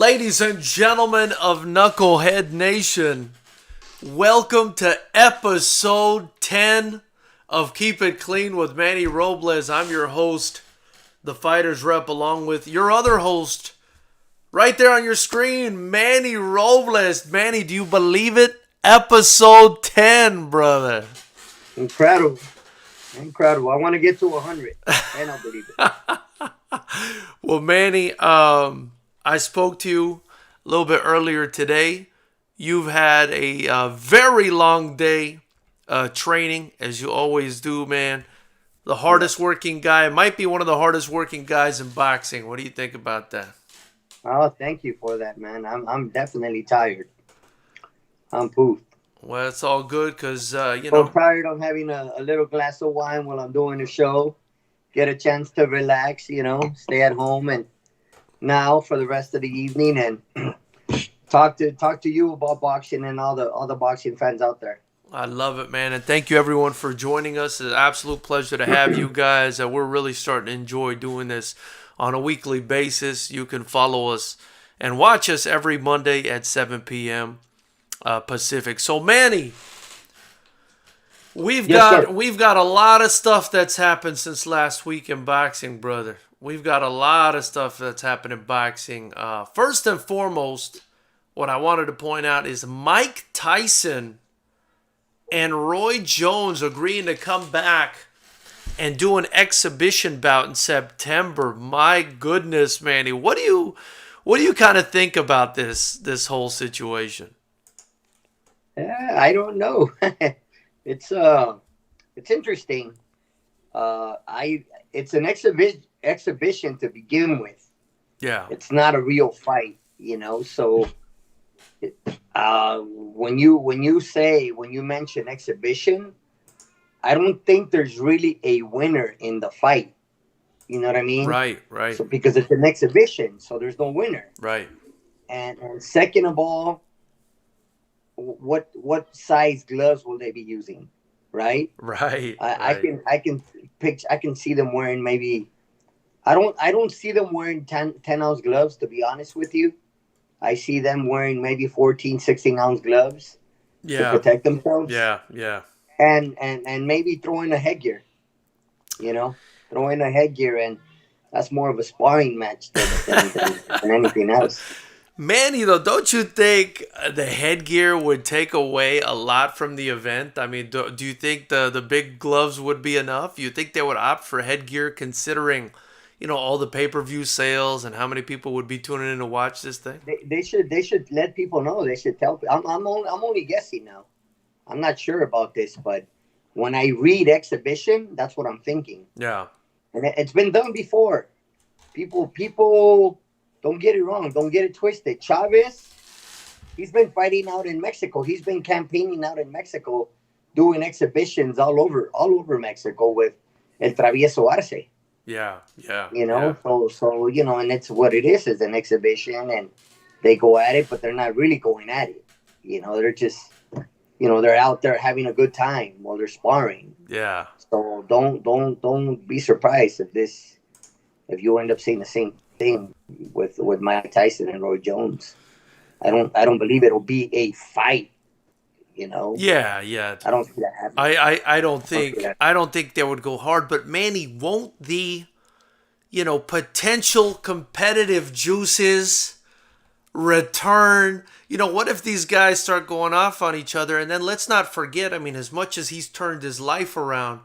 Ladies and gentlemen of Knucklehead Nation, welcome to episode 10 of Keep It Clean with Manny Robles. I'm your host, the Fighters Rep, along with your other host, right there on your screen, Manny Robles. Manny, do you believe it? Episode 10, brother. Incredible. Incredible. I want to get to 100, and I'll believe it. Well, Manny, I spoke to you a little bit earlier today. You've had a very long day training, as you always do, man. The hardest working guy. Might be one of the hardest working guys in boxing. What do you think about that? Oh, thank you for that, man. I'm definitely tired. I'm pooped. Well, it's all good because, So tired. I'm having a little glass of wine while I'm doing the show. Get a chance to relax, stay at home and now for the rest of the evening and talk to you about boxing and all the boxing fans out there. I love it, man. And thank you, everyone, for joining us. It's an absolute pleasure to have you guys. We're really starting to enjoy doing this on a weekly basis. You can follow us and watch us every Monday at 7 p.m. Pacific. So, Manny, we've got a lot of stuff that's happened since last week in boxing, brother. We've got a lot of stuff that's happened in boxing. First and foremost, what I wanted to point out is Mike Tyson and Roy Jones agreeing to come back and do an exhibition bout in September. My goodness, Manny, what do you kind of think about this whole situation? I don't know. it's interesting. It's an exhibition to begin with. Yeah. It's not a real fight, So when you mention exhibition, I don't think there's really a winner in the fight. You know what I mean? Right. So because it's an exhibition, so there's no winner. Right. And second of all, what size gloves will they be using? Right. I can see them wearing maybe. I don't see them wearing 10-ounce gloves, to be honest with you. I see them wearing maybe 14, 16-ounce gloves to protect themselves. Yeah. And maybe throwing a headgear. Throwing a headgear, and that's more of a sparring match than anything else. Manny, though, don't you think the headgear would take away a lot from the event? I mean, do you think the big gloves would be enough? You think they would opt for headgear considering, all the pay-per-view sales and how many people would be tuning in to watch this thing? They should let people know. They should tell. I'm only guessing now. I'm not sure about this, but when I read exhibition, that's what I'm thinking. Yeah. And it's been done before. People don't get it wrong. Don't get it twisted. Chavez, he's been fighting out in Mexico. He's been campaigning out in Mexico, doing exhibitions all over Mexico with El Travieso Arce. Yeah. So and it's what it is an exhibition, and they go at it, but they're not really going at it. They're just, they're out there having a good time while they're sparring. Yeah. So don't be surprised if you end up seeing the same thing with Mike Tyson and Roy Jones. I don't believe it'll be a fight. Yeah. I don't see that happening. I don't think they would go hard, but Manny, won't the potential competitive juices return? What if these guys start going off on each other? And then let's not forget, I mean, as much as he's turned his life around,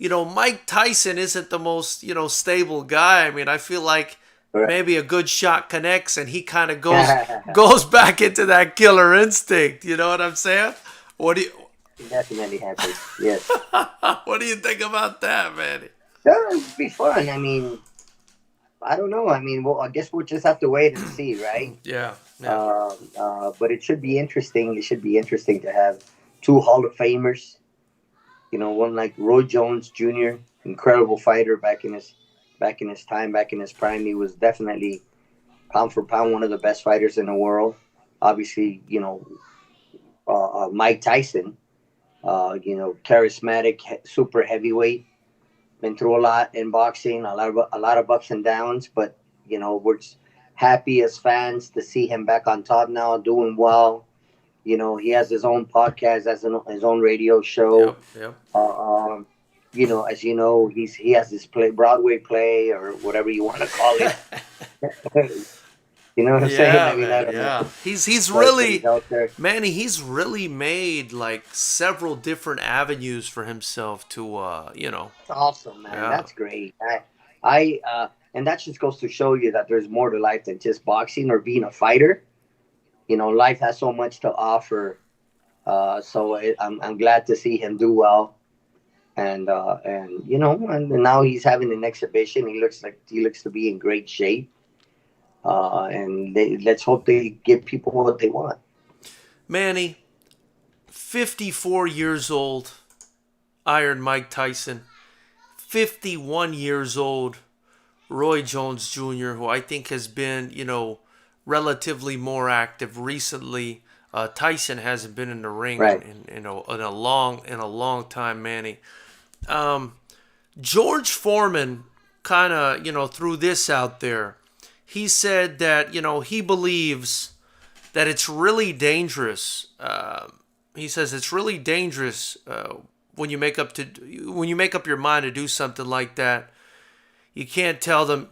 Mike Tyson isn't the most, stable guy. I mean, I feel like maybe a good shot connects and he kind of goes back into that killer instinct. You know what I'm saying? What do you... It definitely happens, yes. What do you think about that, Manny? That would be fun. I mean, I don't know. I mean, well, I guess we'll just have to wait and see, right? Yeah. But it should be interesting. It should be interesting to have two Hall of Famers. One like Roy Jones Jr., incredible fighter back in his prime. He was definitely pound for pound one of the best fighters in the world. Obviously, Mike Tyson, charismatic, super heavyweight. Been through a lot in boxing, a lot of ups and downs, but happy as fans to see him back on top now, doing well. You know, he has his own podcast, his own radio show. Yep. You know, as you know, he has his Broadway play or whatever you want to call it. You know what I'm saying? I mean, man, I don't know. He's But really, he's out there. Manny, he's really made like several different avenues for himself to, you know. That's awesome, man. Yeah. That's great. And that just goes to show you that there's more to life than just boxing or being a fighter. You know, life has so much to offer. I'm glad to see him do well. And you know, and now he's having an exhibition. He looks to be in great shape. Let's hope they give people what they want. Manny, 54 years old, Iron Mike Tyson. 51 years old, Roy Jones Jr., who I think has been, you know, relatively more active recently. Tyson hasn't been in the ring in a long time, Manny. George Foreman kind of, you know, threw this out there. He said that, you know, he believes that it's really dangerous. He says it's really dangerous when you make up your mind to do something like that. You can't tell them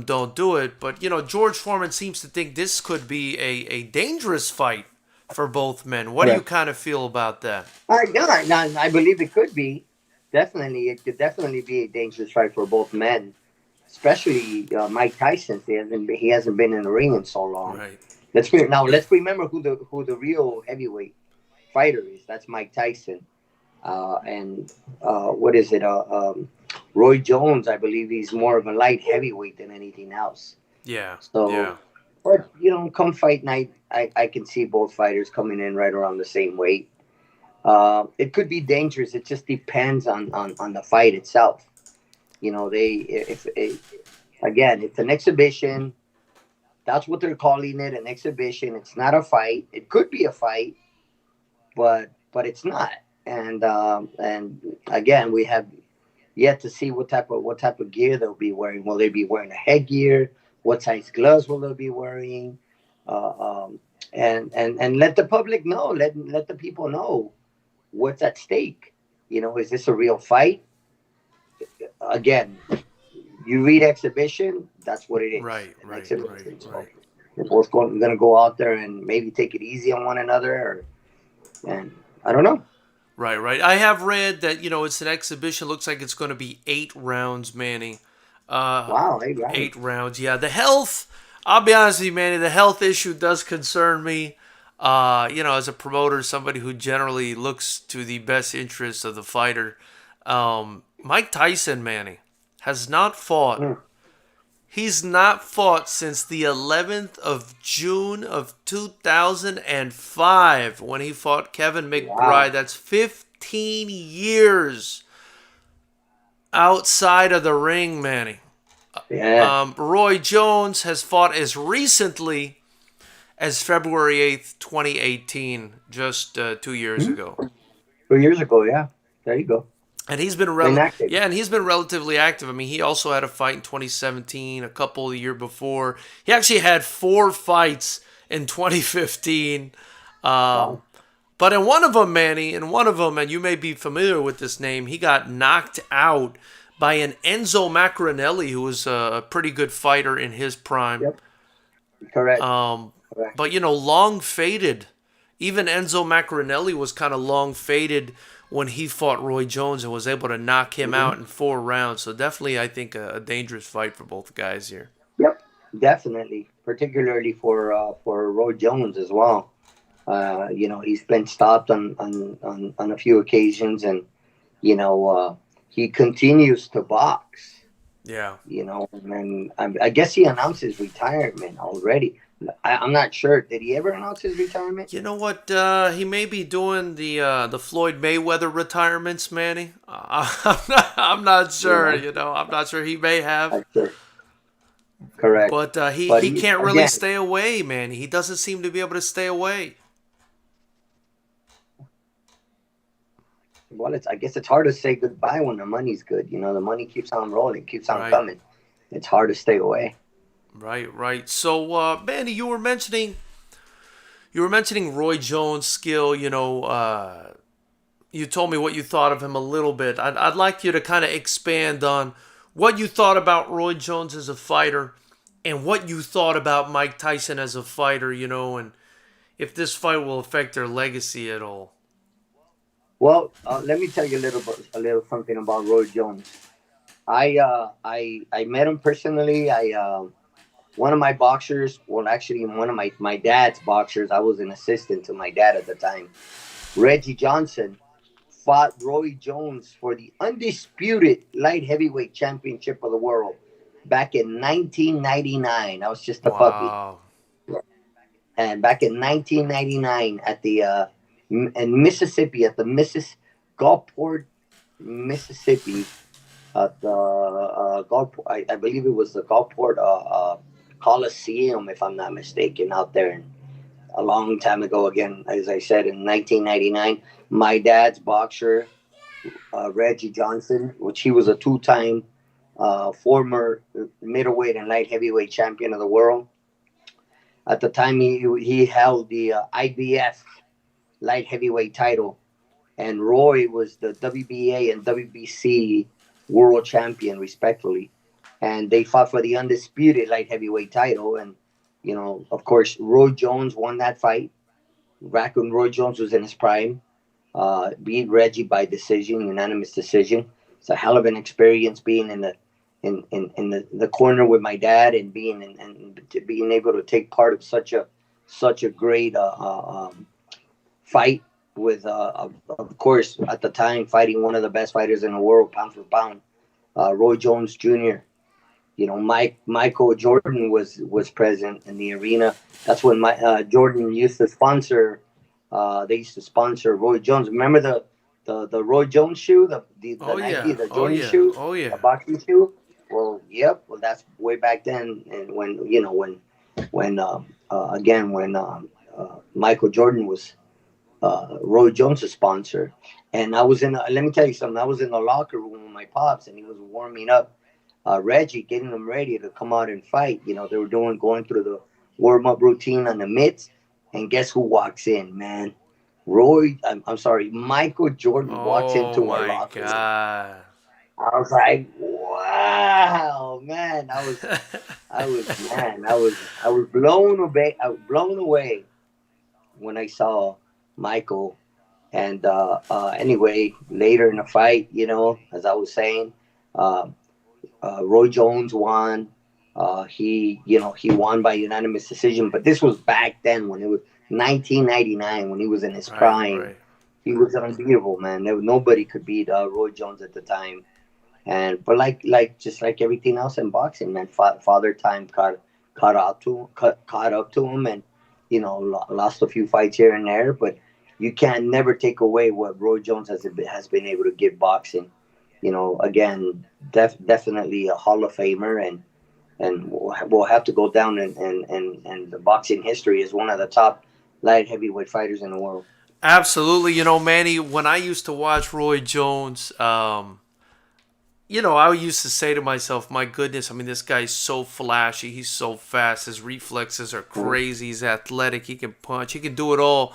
don't do it. But, you know, George Foreman seems to think this could be a dangerous fight for both men. What do you kind of feel about that? I believe it could be. Definitely, it could definitely be a dangerous fight for both men, especially Mike Tyson. He hasn't been in the ring in so long. Right. Let's remember who the real heavyweight fighter is. That's Mike Tyson. What is it? Roy Jones, I believe he's more of a light heavyweight than anything else. Yeah. So, yeah. But you know, come fight night, I can see both fighters coming in right around the same weight. It could be dangerous. It just depends on the fight itself. You know, it's an exhibition. That's what they're calling it, an exhibition. It's not a fight. It could be a fight, but it's not. And again, we have yet to see what type of gear they'll be wearing. Will they be wearing a headgear? What size gloves will they be wearing? And let the public know. Let the people know what's at stake. You know, is this a real fight? Again, you read exhibition, that's what it is. Right. They're both going to go out there and maybe take it easy on one another, and I don't know. Right. I have read that, you know, it's an exhibition. Looks like it's going to be 8 rounds, Manny. Wow, 8 rounds. 8 rounds. Yeah, the health. I'll be honest with you, Manny. The health issue does concern me. You know, as a promoter, somebody who generally looks to the best interests of the fighter. Mike Tyson, Manny, has not fought. He's not fought since the 11th of June of 2005 when he fought Kevin McBride. Wow. That's 15 years outside of the ring, Manny. Yeah. Roy Jones has fought as recently as February 8th, 2018, just 2 years ago. 2 years ago, yeah. There you go. And he's been relatively active. I mean, he also had a fight in 2017, a couple the year before. He actually had 4 fights in 2015. Wow. But in one of them, Manny, and you may be familiar with this name, he got knocked out by an Enzo Maccarinelli, who was a pretty good fighter in his prime. Yep. Correct. But, you know, long faded. Even Enzo Maccarinelli was kind of long faded when he fought Roy Jones and was able to knock him out in 4 rounds. So definitely, I think, a dangerous fight for both guys here. Yep, definitely. Particularly for Roy Jones as well. You know, he's been stopped on a few occasions, and, you know, he continues to box. Yeah. You know, and I guess he announced his retirement already. I'm not sure. Did he ever announce his retirement? You know what? He may be doing the Floyd Mayweather retirements, Manny. I'm not sure. Yeah. You know, I'm not sure. He may have. Sure. Correct. But he can't really stay away, man. He doesn't seem to be able to stay away. Well, I guess it's hard to say goodbye when the money's good. You know, the money keeps on rolling, keeps on coming. It's hard to stay away. Right. So, Manny, you were mentioning Roy Jones' skill. You told me what you thought of him a little bit. I'd like you to kind of expand on what you thought about Roy Jones as a fighter and what you thought about Mike Tyson as a fighter, and if this fight will affect their legacy at all. Well, let me tell you a little something about Roy Jones. I met him personally. One of my boxers, well, actually, one of my dad's boxers. I was an assistant to my dad at the time. Reggie Johnson fought Roy Jones for the undisputed light heavyweight championship of the world back in 1999. I was just a puppy. And back in 1999 at the in Mississippi, at the Gulfport, Mississippi, at the Gulfport, I believe it was the Gulfport Coliseum, if I'm not mistaken, out there a long time ago. Again, as I said, in 1999, my dad's boxer, Reggie Johnson, which he was a two-time former middleweight and light heavyweight champion of the world. At the time, he held the IBF light heavyweight title, and Roy was the WBA and WBC world champion, respectively. And they fought for the undisputed light heavyweight title. And, of course, Roy Jones won that fight. Back when Roy Jones was in his prime, beat Reggie by decision, unanimous decision. It's a hell of an experience being in the corner with my dad and being able to take part of such a great fight with of course at the time fighting one of the best fighters in the world, pound for pound, Roy Jones Jr. Michael Jordan was present in the arena. That's when Jordan used to sponsor. They used to sponsor Roy Jones. Remember the Roy Jones shoe, the Nike, the Jordan shoe, the boxing shoe. Well, yep. Well, that's way back then, and when Michael Jordan was Roy Jones' sponsor, and I was let me tell you something. I was in the locker room with my pops, and he was warming up Reggie, getting him ready to come out and fight. They were going through the warm up routine on the mitts, and guess who walks in, man? I'm sorry, Michael Jordan walks into our locker room. I was like, wow, man! I was blown away. Blown away when I saw Michael. And anyway, later in the fight, as I was saying, Roy Jones won. He won by unanimous decision. But this was back then when it was 1999, when he was in his prime. Right. He was unbeatable, man. Nobody could beat Roy Jones at the time. But just like everything else in boxing, man, father time caught up to him, and lost a few fights here and there. But you can never take away what Roy Jones has been able to give boxing. Again, definitely a Hall of Famer, and we'll have to go down in the boxing history as one of the top light heavyweight fighters in the world. Absolutely, Manny. When I used to watch Roy Jones, I used to say to myself, my goodness, this guy's so flashy. He's so fast. His reflexes are crazy. He's athletic. He can punch. He can do it all.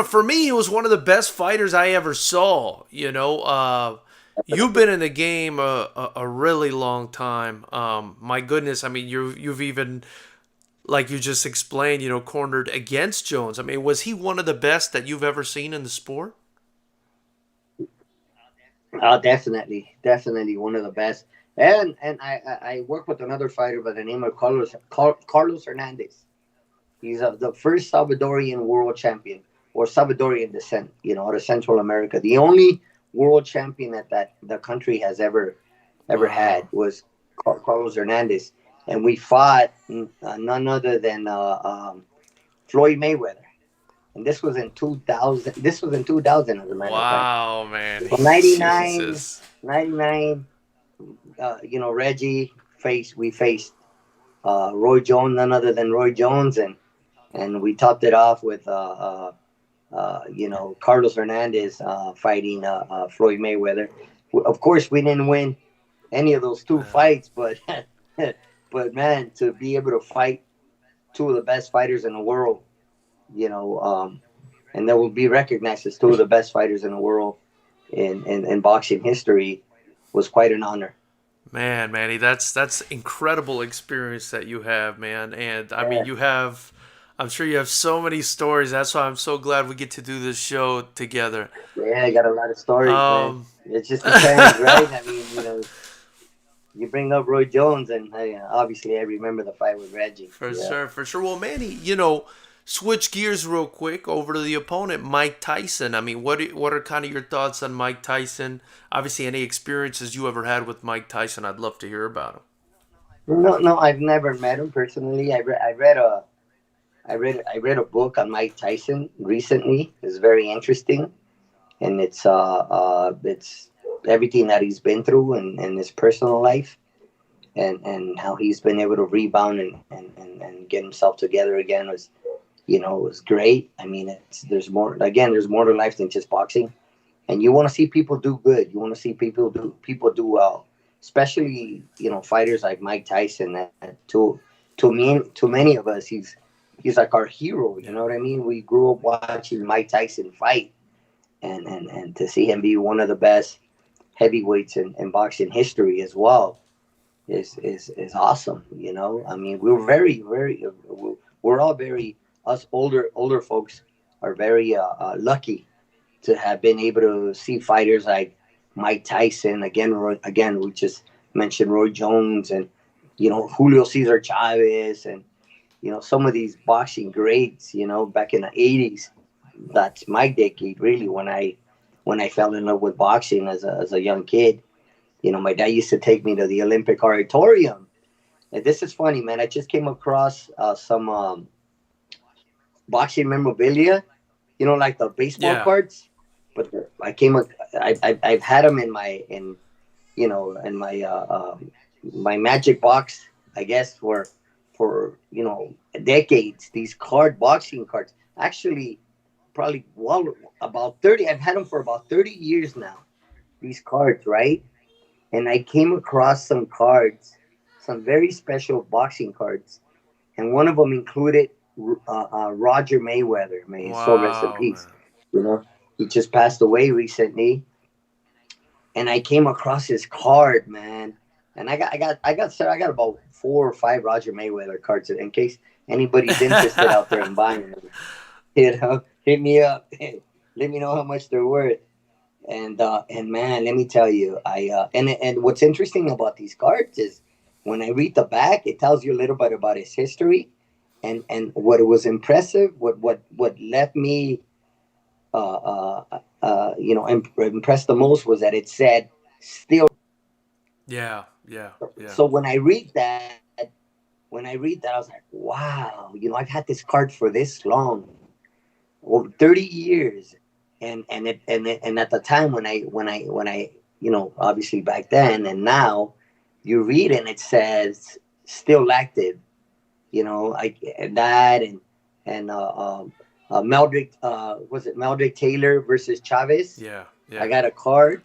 For me, he was one of the best fighters I ever saw. You've been in the game a really long time. My goodness, you've even, like you just explained, cornered against Jones. Was he one of the best that you've ever seen in the sport? Definitely one of the best. And I work with another fighter by the name of Carlos Hernandez. He's the first Salvadorian world champion, or Salvadorian descent, out of Central America. The only world champion that the country has ever had was Carlos Hernandez, and we fought none other than Floyd Mayweather. And this was in 2000. This was in 2000, as a matter of fact. Wow, man. So 99, Reggie we faced Roy Jones, none other than Roy Jones, and we topped it off with Carlos Hernandez fighting Floyd Mayweather. Of course, we didn't win any of those two fights, but But man, to be able to fight two of the best fighters in the world, you know, and that will be recognized as two of the best fighters in the world in boxing history was quite an honor. Man, Manny, that's incredible experience that you have, man. And I mean, I'm sure you have so many stories. That's why I'm so glad we get to do this show together. Yeah, I got a lot of stories, man. It just depends, right? I mean, you bring up Roy Jones, and obviously I remember the fight with Reggie. For sure. Well, Manny, switch gears real quick over to the opponent, Mike Tyson. I mean, what are kind of your thoughts on Mike Tyson? Obviously, any experiences you ever had with Mike Tyson, I'd love to hear about him. No, I've never met him personally. I read a book on Mike Tyson recently. It's very interesting, and it's everything that he's been through in his personal life, and how he's been able to rebound and get himself together again was great. I mean, there's more to life than just boxing, and you want to see people do good. You want to see people do well, especially fighters like Mike Tyson. To many of us, he's like our hero. You know what I mean? We grew up watching Mike Tyson fight, and to see him be one of the best heavyweights in boxing history as well is awesome. I mean, we're all very, us older folks are very lucky to have been able to see fighters like Mike Tyson again. We just mentioned Roy Jones and Julio Cesar Chavez and some of these boxing greats. Back in the 80s, that's my decade really when I fell in love with boxing as a young kid. My dad used to take me to the Olympic Auditorium. And this is funny, man. I just came across some boxing memorabilia, like the baseball cards. But I've had them in my magic box, I guess, for decades. These boxing cards, actually, probably about 30. I've had them for about 30 years now. These cards, right? And I came across some cards, some very special boxing cards, and one of them included Roger Mayweather. May his soul rest in peace. He just passed away recently, and I came across his card, man. And I got about 4 or 5 Roger Mayweather cards in case anybody's interested out there in buying them. Hit me up. Let me know how much they're worth. And man, let me tell you, and what's interesting about these cards is when I read the back, it tells you a little bit about his history, and what was impressive, what left me, impressed the most was that it said still. Yeah. So when I read that, I was like, wow, I've had this card for this long, over 30 years. And at the time when I obviously back then and now you read it and it says still active, Meldrick, was it Meldrick Taylor versus Chavez? Yeah. I got a card.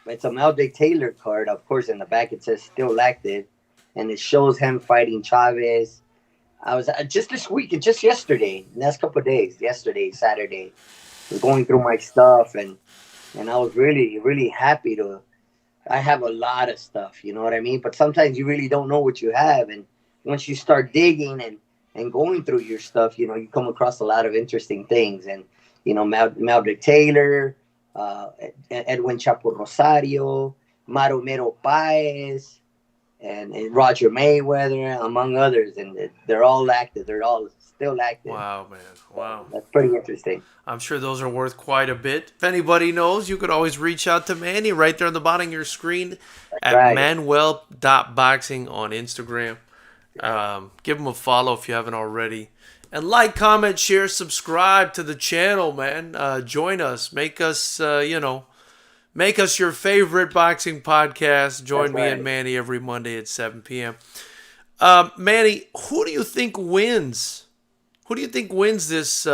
It's a Meldrick Taylor card. Of course, in the back it says still active, and it shows him fighting Chavez. I was just this week, just yesterday, last couple of days, yesterday, Saturday, was going through my stuff, and I was really, really happy to. I have a lot of stuff, you know what I mean? But sometimes you really don't know what you have, and once you start digging and going through your stuff, you come across a lot of interesting things. And Meldrick Taylor, Edwin Chapo Rosario, Maromero Paez, and Roger Mayweather, among others, and they're all active. They're all still active. Wow, man. Wow. That's pretty interesting. I'm sure those are worth quite a bit. If anybody knows, you could always reach out to Manny right there on the bottom of your screen at manuel.boxing on Instagram. Give him a follow if you haven't already. And like, comment, share, subscribe to the channel, man. Join us. Make us, make us your favorite boxing podcast. Join me and Manny every Monday at 7 p.m. Manny, who do you think wins? Who do you think wins this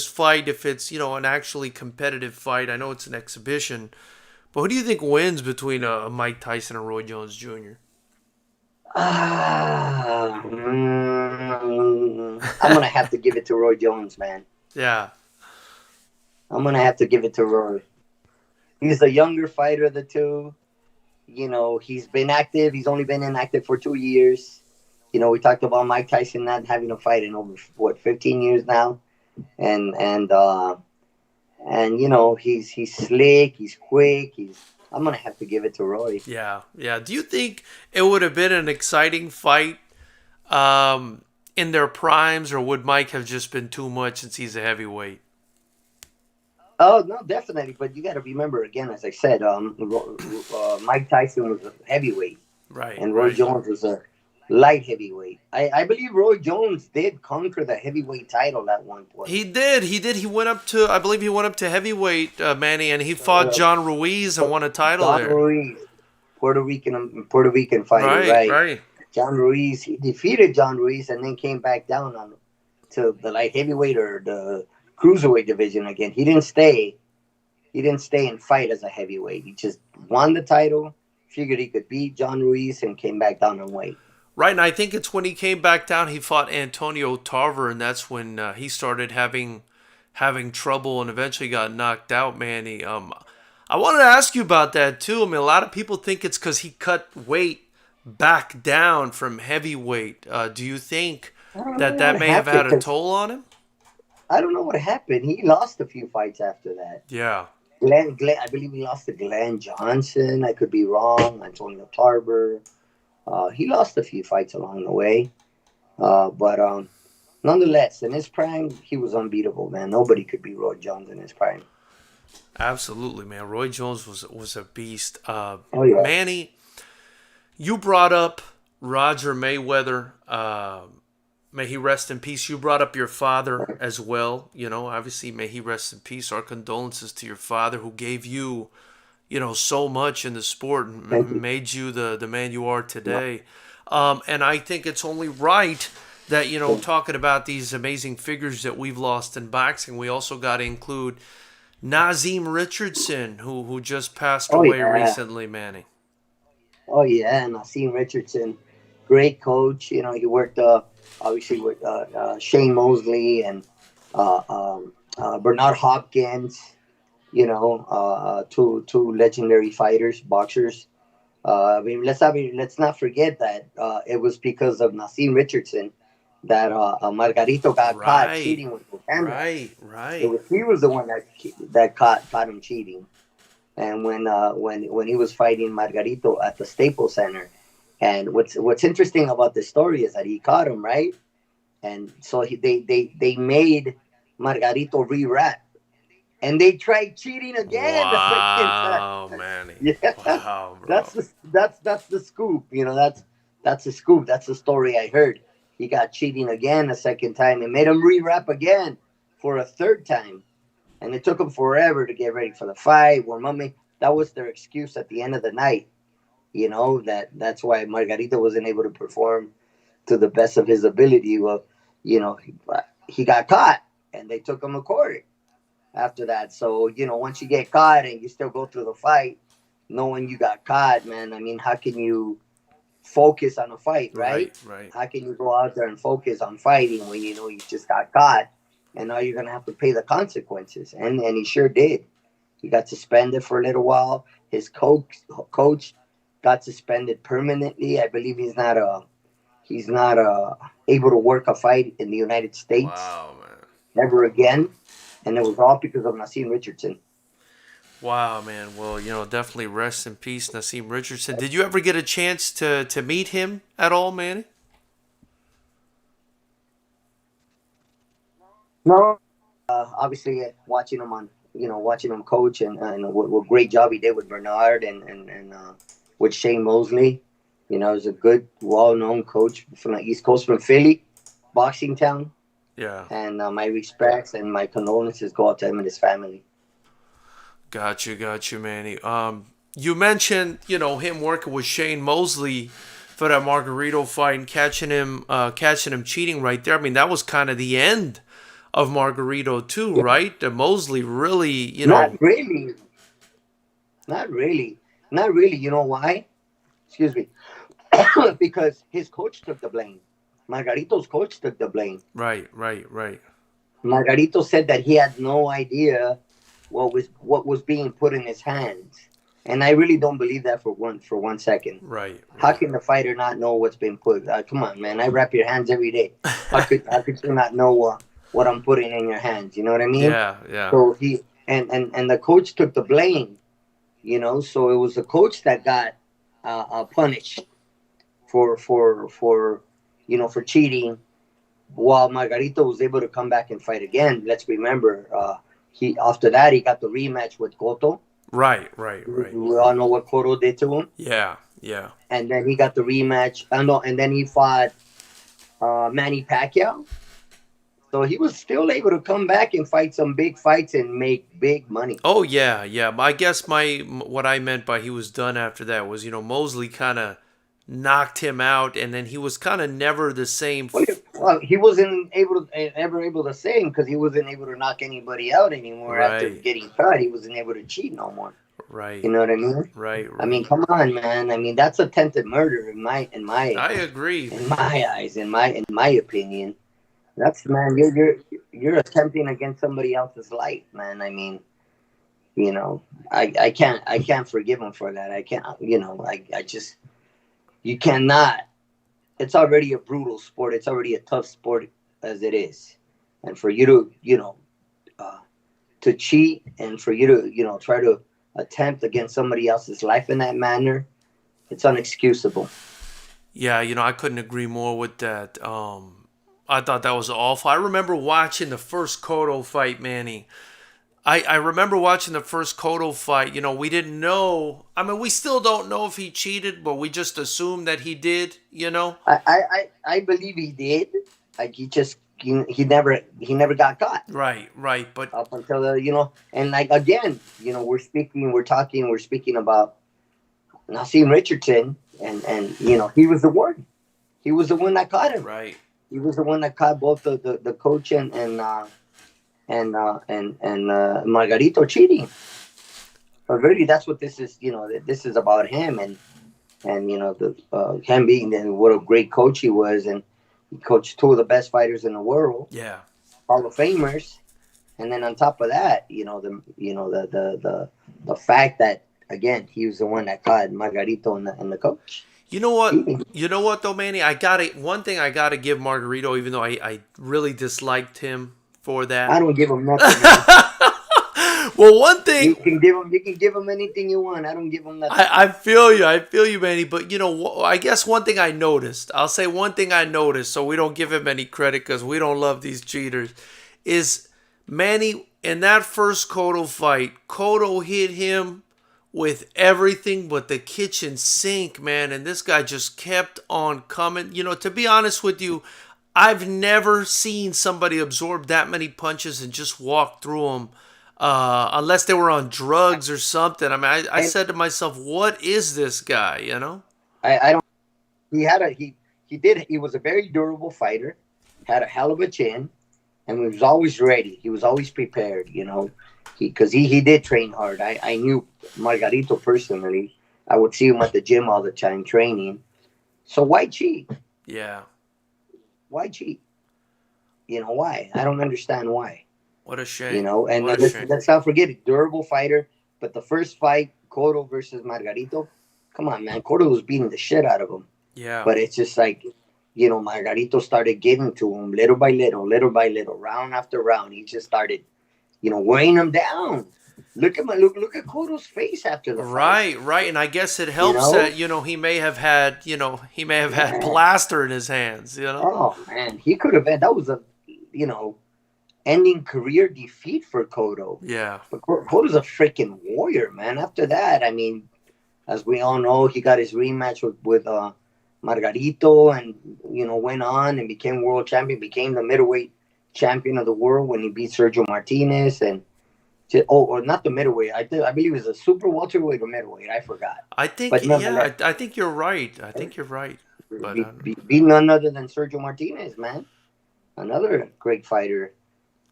fight if it's, an actually competitive fight? I know it's an exhibition, but who do you think wins between Mike Tyson and Roy Jones Jr.? I'm gonna have to give it to Roy Jones, man. Yeah. I'm gonna have to give it to Roy. He's the younger fighter of the two. He's been active. He's only been inactive for 2 years. We talked about Mike Tyson not having a fight in over 15 years now, and he's slick. He's quick. I'm gonna have to give it to Roy. Yeah. Yeah. Do you think it would have been an exciting fight in their primes, or would Mike have just been too much since he's a heavyweight? Oh no, definitely. But you got to remember again, as I said, Mike Tyson was a heavyweight, Right. and Roy Jones was a light heavyweight. I believe Roy Jones did conquer the heavyweight title at one point. He did. He went up to, I believe he went up to heavyweight, Manny, and he fought John Ruiz and won a title John there. Ruiz, Puerto Rican fighter, right? John Ruiz, he defeated John Ruiz and then came back down to the light heavyweight or the cruiserweight division again. He didn't stay. He didn't stay and fight as a heavyweight. He just won the title, figured he could beat John Ruiz, and came back down in weight. Right, and I think it's when he came back down, he fought Antonio Tarver, and that's when he started having trouble and eventually got knocked out, Manny. I wanted to ask you about that too. I mean, a lot of people think it's because he cut weight back down from heavyweight. Do you think that may have had a toll on him? I don't know what happened. He lost a few fights after that. Yeah. Glenn, I believe he lost to Glenn Johnson. I could be wrong. Antonio Tarver. He lost a few fights along the way. But nonetheless, in his prime, he was unbeatable, man. Nobody could beat Roy Jones in his prime. Absolutely, man. Roy Jones was a beast. Oh, yeah. Manny, you brought up Roger Mayweather. May he rest in peace. You brought up your father as well. Obviously, may he rest in peace. Our condolences to your father, who gave you, so much in the sport and made you the man you are today. And I think it's only right that, talking about these amazing figures that we've lost in boxing, we also got to include Naazim Richardson, who just passed away recently, Manny. Oh, yeah, Naazim Richardson, great coach. He worked obviously with Shane Mosley and Bernard Hopkins, two legendary fighters, boxers. Let's not forget that it was because of Naazim Richardson that Margarito got caught cheating with the camera. Right. He was the one that caught him cheating. And when he was fighting Margarito at the Staples Center, and what's interesting about this story is that he caught him, right? And so they made Margarito re-rap. And they tried cheating again. Wow, Manny. Yeah. Wow, bro. That's the scoop. That's the scoop. That's the story I heard. He got cheating again a second time and made him re-rap again for a third time. And it took him forever to get ready for the fight. That was their excuse at the end of the night. That's why Margarito wasn't able to perform to the best of his ability. Well, he got caught and they took him to court after that. So, once you get caught and you still go through the fight, knowing you got caught, man, I mean, how can you focus on a fight, right? Right. How can you go out there and focus on fighting when you just got caught and now you're going to have to pay the consequences? And he sure did. He got suspended for a little while. His coach got suspended permanently. I believe he's not able to work a fight in the United States. Wow, man. Never again. And it was all because of Naazim Richardson. Wow, man. Well, definitely rest in peace, Naazim Richardson. Did you ever get a chance to meet him at all, Manny? No. Obviously, watching him coach and what great job he did with Bernard and with Shane Mosley. He's a good, well-known coach from the East Coast, from Philly, boxing town. Yeah. And my respects and my condolences go out to him and his family. Got you, Manny. You mentioned, him working with Shane Mosley for that Margarito fight and catching him cheating right there. I mean, that was kind of the end of Margarito too, yeah. Right? Mosley really, Not really. You know why? Excuse me. because his coach took the blame. Margarito's coach took the blame. Right. Margarito said that he had no idea what was being put in his hands, and I really don't believe that for one second. Right. How can the fighter not know what's been put? Come on, man! I wrap your hands every day. How could you not know what I'm putting in your hands? You know what I mean? Yeah. So he and the coach took the blame. So it was the coach that got punished for cheating, while Margarito was able to come back and fight again. Let's remember, he after that he got the rematch with Cotto. Right. We all know what Cotto did to him. Yeah. And then he got the rematch. And then he fought Manny Pacquiao. So he was still able to come back and fight some big fights and make big money. Oh yeah. I guess what I meant by he was done after that was, Mosley kind of knocked him out, and then he was kind of never the same. Well, he wasn't ever able to say him because he wasn't able to knock anybody out anymore after getting cut. He wasn't able to cheat no more. Right. You know what I mean? Right. I mean, come on, man. I mean, that's attempted murder in my. I agree. In my eyes, in my opinion, that's, man. You're attempting against somebody else's life, man. I mean, I can't forgive him for that. I can't. I just. You cannot. It's already a brutal sport. It's already a tough sport as it is, and for you to, to cheat, and for you to, try to attempt against somebody else's life in that manner, it's unexcusable. Yeah, I couldn't agree more with that. I thought that was awful. I remember watching the first Cotto fight, Manny. I remember watching the first Cotto fight. We didn't know. I mean, we still don't know if he cheated, but we just assumed that he did. I believe he did. Like he never got caught. Right. But up until and like again, we're speaking about Naazim Richardson, and he was the one. He was the one that caught him. Right. He was the one that caught both the coach and Margarito cheating. But really, that's what this is. This is about him, and him being what a great coach he was, and he coached two of the best fighters in the world. Yeah, Hall of Famers, and then on top of that, the fact that again he was the one that caught Margarito and the coach. You know what? You know what though, Manny? One thing I gotta give Margarito, even though I really disliked him for that. I don't give him nothing. Well, one thing you can give him anything you want. I don't give him nothing. I feel you, Manny. But I guess one thing I noticed. I'll say one thing I noticed, so we don't give him any credit because we don't love these cheaters. Is Manny in that first Cotto fight? Cotto hit him with everything but the kitchen sink, man, and this guy just kept on coming. To be honest with you, I've never seen somebody absorb that many punches and just walk through them, unless they were on drugs or something. I mean, I said to myself, "What is this guy?" I don't. He was a very durable fighter, had a hell of a chin, and he was always ready. He was always prepared. Because he did train hard. I knew Margarito personally. I would see him at the gym all the time training. So why cheat? Yeah. Why cheat? Why? I don't understand why. What a shame. And let's not forget it. Durable fighter. But the first fight, Cotto versus Margarito, come on, man. Cotto was beating the shit out of him. Yeah. But it's just like, Margarito started getting to him little by little, round after round. He just started, weighing him down. Look at Cotto's face after the fight. Right. And I guess it helps that, he may have had plaster in his hands, Oh, man. He could have been. That was a, ending career defeat for Cotto. Yeah. But Cotto's a freaking warrior, man. After that, I mean, as we all know, he got his rematch with Margarito and, went on and became world champion, became the middleweight champion of the world when he beat Sergio Martinez and or not the middleweight. I believe it was a super welterweight or middleweight. I forgot. I think I think you're right. But beat none other than Sergio Martinez, man. Another great fighter.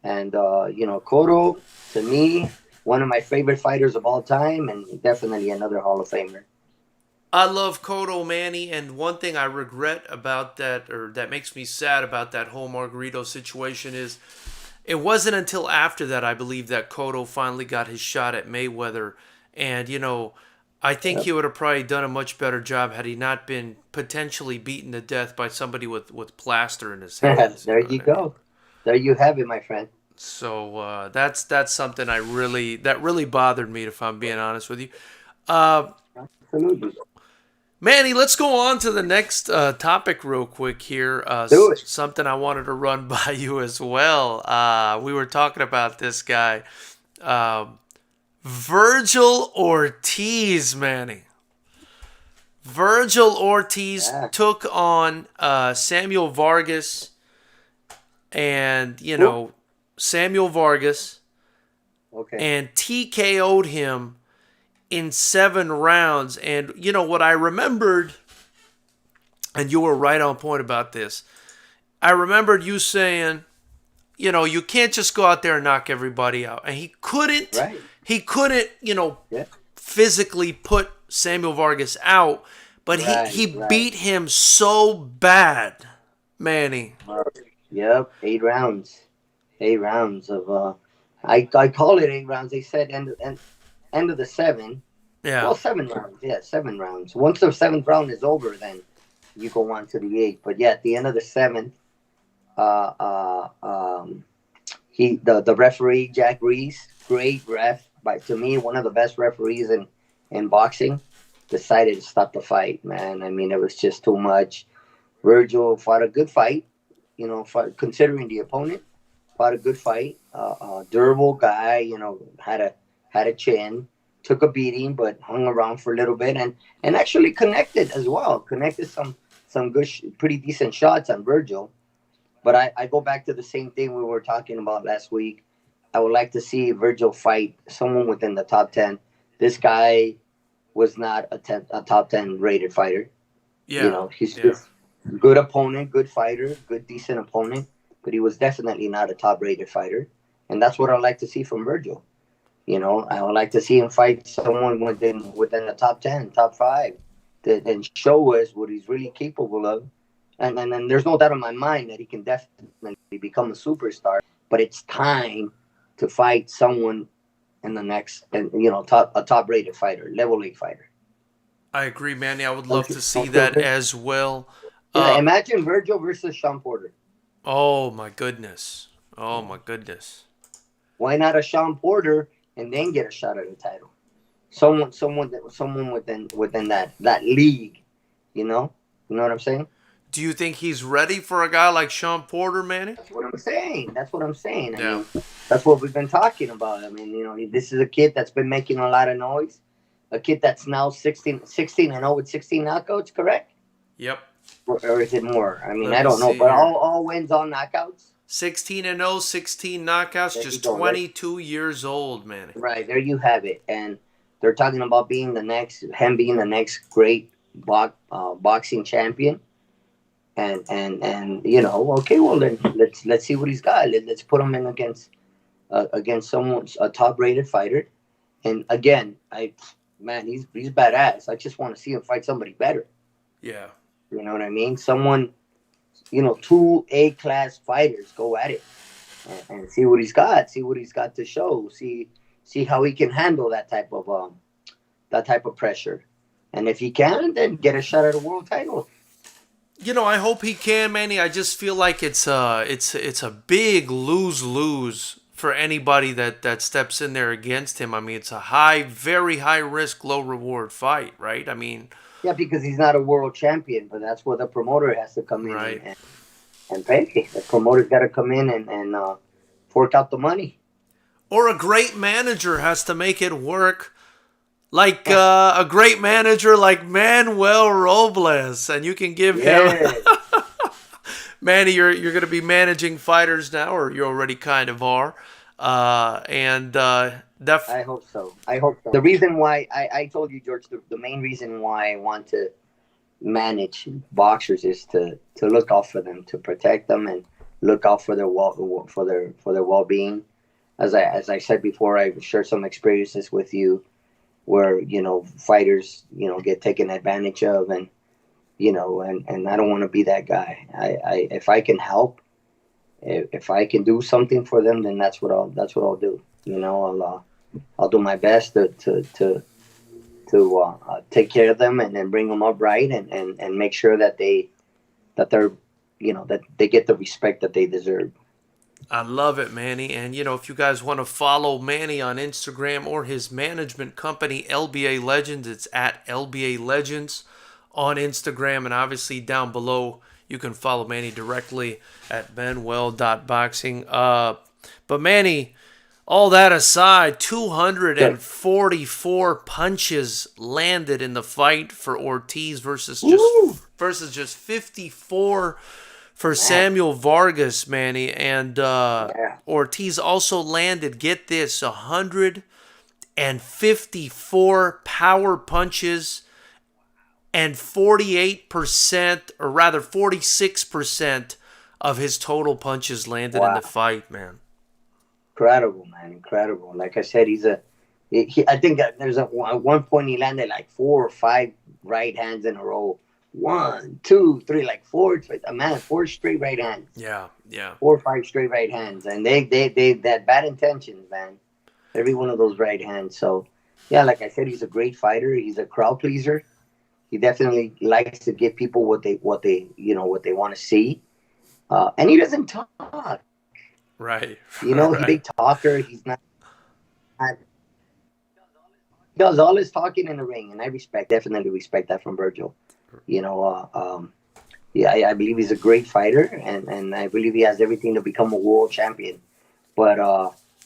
And Cotto, to me, one of my favorite fighters of all time, and definitely another Hall of Famer. I love Cotto, Manny, and one thing I regret about that, or that makes me sad about that whole Margarito situation, is it wasn't until after that, I believe, that Cotto finally got his shot at Mayweather. And, I think he would have probably done a much better job had he not been potentially beaten to death by somebody with plaster in his hands. There you go. Mean? There you have it, my friend. So that's something that really bothered me, if I'm being honest with you. Absolutely. Manny, let's go on to the next topic real quick here. Something I wanted to run by you as well. We were talking about this guy, Vergil Ortiz, Manny. Vergil Ortiz took on Samuel Vargas, and Samuel Vargas, and TKO'd him in 7 rounds. And what I remembered, and you were right on point about this, I remembered you saying, you can't just go out there and knock everybody out. And he couldn't, physically put Samuel Vargas out, but he beat him so bad, Manny. Yep, 8 rounds. 8 rounds of, I call it 8 rounds. They said end of the 7. Yeah. Well, 7 rounds. Yeah, 7 rounds. Once the 7th round is over, then you go on to the 8th. But yeah, at the end of the 7th, the referee, Jack Reese, great ref, but to me, one of the best referees in boxing, decided to stop the fight, man. I mean, it was just too much. Virgil fought a good fight, considering the opponent, fought a good fight. Durable guy, had a chin, took a beating, but hung around for a little bit and actually connected as well. Connected some good, pretty decent shots on Virgil. But I go back to the same thing we were talking about last week. I would like to see Virgil fight someone within the top 10. This guy was not a top 10 rated fighter. Yeah. He's just good opponent, good fighter, good, decent opponent. But he was definitely not a top rated fighter. And that's what I like to see from Virgil. I would like to see him fight someone within the top 10, top 5, and show us what he's really capable of. And there's no doubt in my mind that he can definitely become a superstar. But it's time to fight someone in the next, a top-rated fighter, level 8 fighter. I agree, Manny. I would love to see that as well. Yeah, imagine Virgil versus Sean Porter. Oh my goodness! Why not a Sean Porter and then get a shot at the title? Someone within that league. You know what I'm saying? Do you think he's ready for a guy like Sean Porter, Manny? That's what I'm saying. I Yeah. mean, that's what we've been talking about. I mean, this is a kid that's been making a lot of noise. A kid that's now 16-0 with 16 knockouts, correct? Yep. Or is it more? I mean, I don't know. But all wins, all knockouts. 16-0, 16 knockouts, just 22 years old, Manny. Right, there you have it. And they're talking about being the next great boxing champion. And okay, well then let's see what he's got. Let's put him in against someone, a top-rated fighter. And again, he's badass. I just want to see him fight somebody better. Yeah. You know what I mean? Someone, 2 A-class fighters go at it and see what he's got. See what he's got to show. See how he can handle that type of pressure. And if he can, then get a shot at a world title. I hope he can, Manny. I just feel like it's a big lose-lose for anybody that steps in there against him. I mean, it's a very high risk, low reward fight, right? I mean, yeah, because he's not a world champion, but that's where the promoter has to come in and pay. The promoter's got to come in and fork out the money. Or a great manager has to make it work. Like a great manager like Manuel Robles, and you can give him. Manny, you're going to be managing fighters now, or you already kind of are. I hope so. The reason why I told you, George, the main reason why I want to manage boxers is to look out for them, to protect them, and look out for their well-being. As I said before, I've shared some experiences with you. where fighters get taken advantage of, and and I don't want to be that guy. I if I can help, if I can do something for them, then that's what I'll do. I'll do my best to take care of them, and then bring them up right, and make sure that they're that they get the respect that they deserve. I love it, Manny. And, if you guys want to follow Manny on Instagram or his management company, LBA Legends, it's at LBA Legends on Instagram. And obviously down below, you can follow Manny directly at benwell.boxing. But Manny, all that aside, 244 punches landed in the fight for Ortiz versus just 54 for Samuel Vargas, Manny. And Ortiz also landed, get this, 154 power punches and 48%, or rather 46% of his total punches landed in the fight, man. Incredible, man. Incredible. Like I said, I think there's at one point he landed like 4 or 5 right hands in a row. 1, 2, 3, like 4, man, 4 straight right hands. Yeah. 4 or 5 straight right hands. And they had bad intentions, man. Every one of those right hands. So, yeah, like I said, he's a great fighter. He's a crowd pleaser. He definitely likes to give people what they want to see. And he doesn't talk. Right. He's a big talker. He's not. He does all his talking in the ring, and I definitely respect that from Virgil. I believe he's a great fighter, and I believe he has everything to become a world champion. But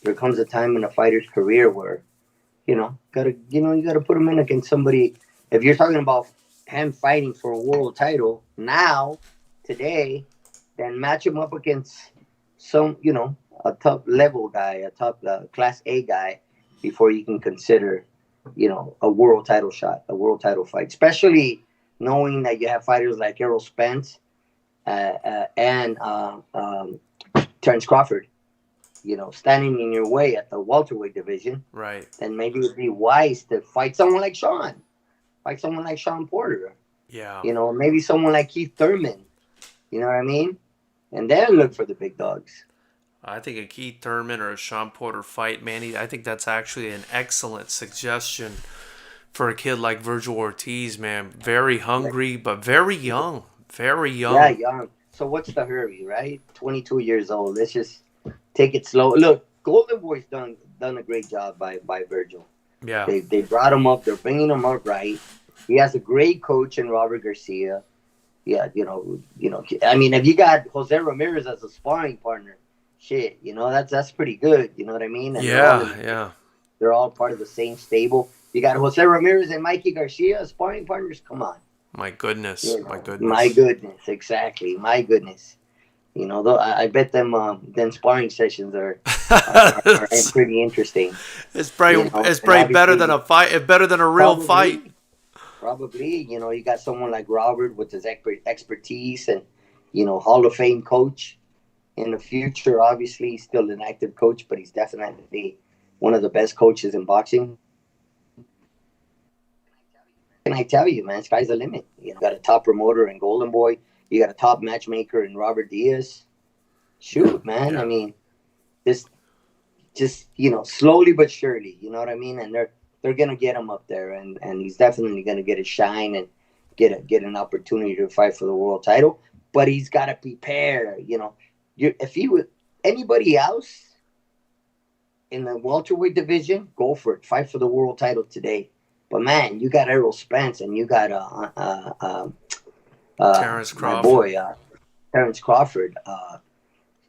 there comes a time in a fighter's career where, you gotta put him in against somebody. If you're talking about him fighting for a world title today, then match him up against some, a top level guy, a top class A guy, before you can consider, a world title shot, a world title fight, especially knowing that you have fighters like Errol Spence and Terrence Crawford, standing in your way at the welterweight division. Right. And maybe it'd be wise to fight someone like Sean Porter. Yeah. Maybe someone like Keith Thurman. You know what I mean? And then look for the big dogs. I think a Keith Thurman or a Sean Porter fight, Manny, I think that's actually an excellent suggestion for a kid like Vergil Ortiz, man. Very hungry, but very young. Very young. Yeah, young. So what's the hurry, right? 22 years old. Let's just take it slow. Look, Golden Boy's done a great job by Virgil. Yeah. They brought him up. They're bringing him up right. He has a great coach in Robert Garcia. Yeah, I mean, if you got Jose Ramirez as a sparring partner, shit, that's pretty good. You know what I mean? And they're all part of the same stable. You got Jose Ramirez and Mikey Garcia as sparring partners. Come on. My goodness. Exactly. My goodness. Though I bet them sparring sessions are pretty interesting. It's probably better than a fight. Better than a real fight. Probably, you got someone like Robert with his expertise and, Hall of Fame coach in the future. Obviously, he's still an active coach, but he's definitely one of the best coaches in boxing. And I tell you, man, sky's the limit. You got a top promoter in Golden Boy. You got a top matchmaker in Robert Diaz. Shoot, man. Yeah. I mean, just slowly but surely. You know what I mean? And they're gonna get him up there, and he's definitely gonna get a shine and get an opportunity to fight for the world title. But he's got to prepare. If he was anybody else in the welterweight division, go for it. Fight for the world title today. But man, you got Errol Spence and you got Terrence Crawford. My boy, Terrence Crawford.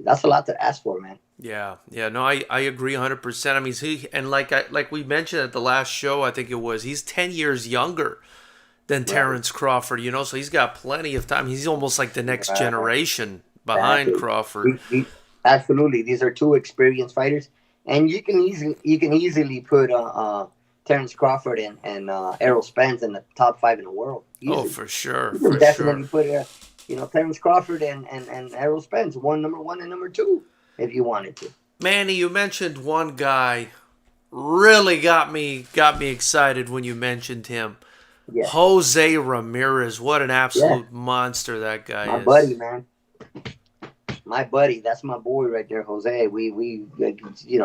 That's a lot to ask for, man. Yeah. No, I agree 100%. I mean, like we mentioned at the last show, I think it was, he's 10 years younger than Terrence Crawford, so he's got plenty of time. He's almost like the next generation behind Crawford. Absolutely. These are two experienced fighters, and you can easily put Terrence Crawford and Errol Spence in the top 5 in the world. Easily. Oh, for sure. You can definitely put Terrence Crawford and Errol Spence, number 1 and number 2, if you wanted to. Manny, you mentioned one guy really got me excited when you mentioned him. Yeah. Jose Ramirez, what an absolute monster that guy my is. My buddy, man. My buddy, that's my boy right there, Jose. We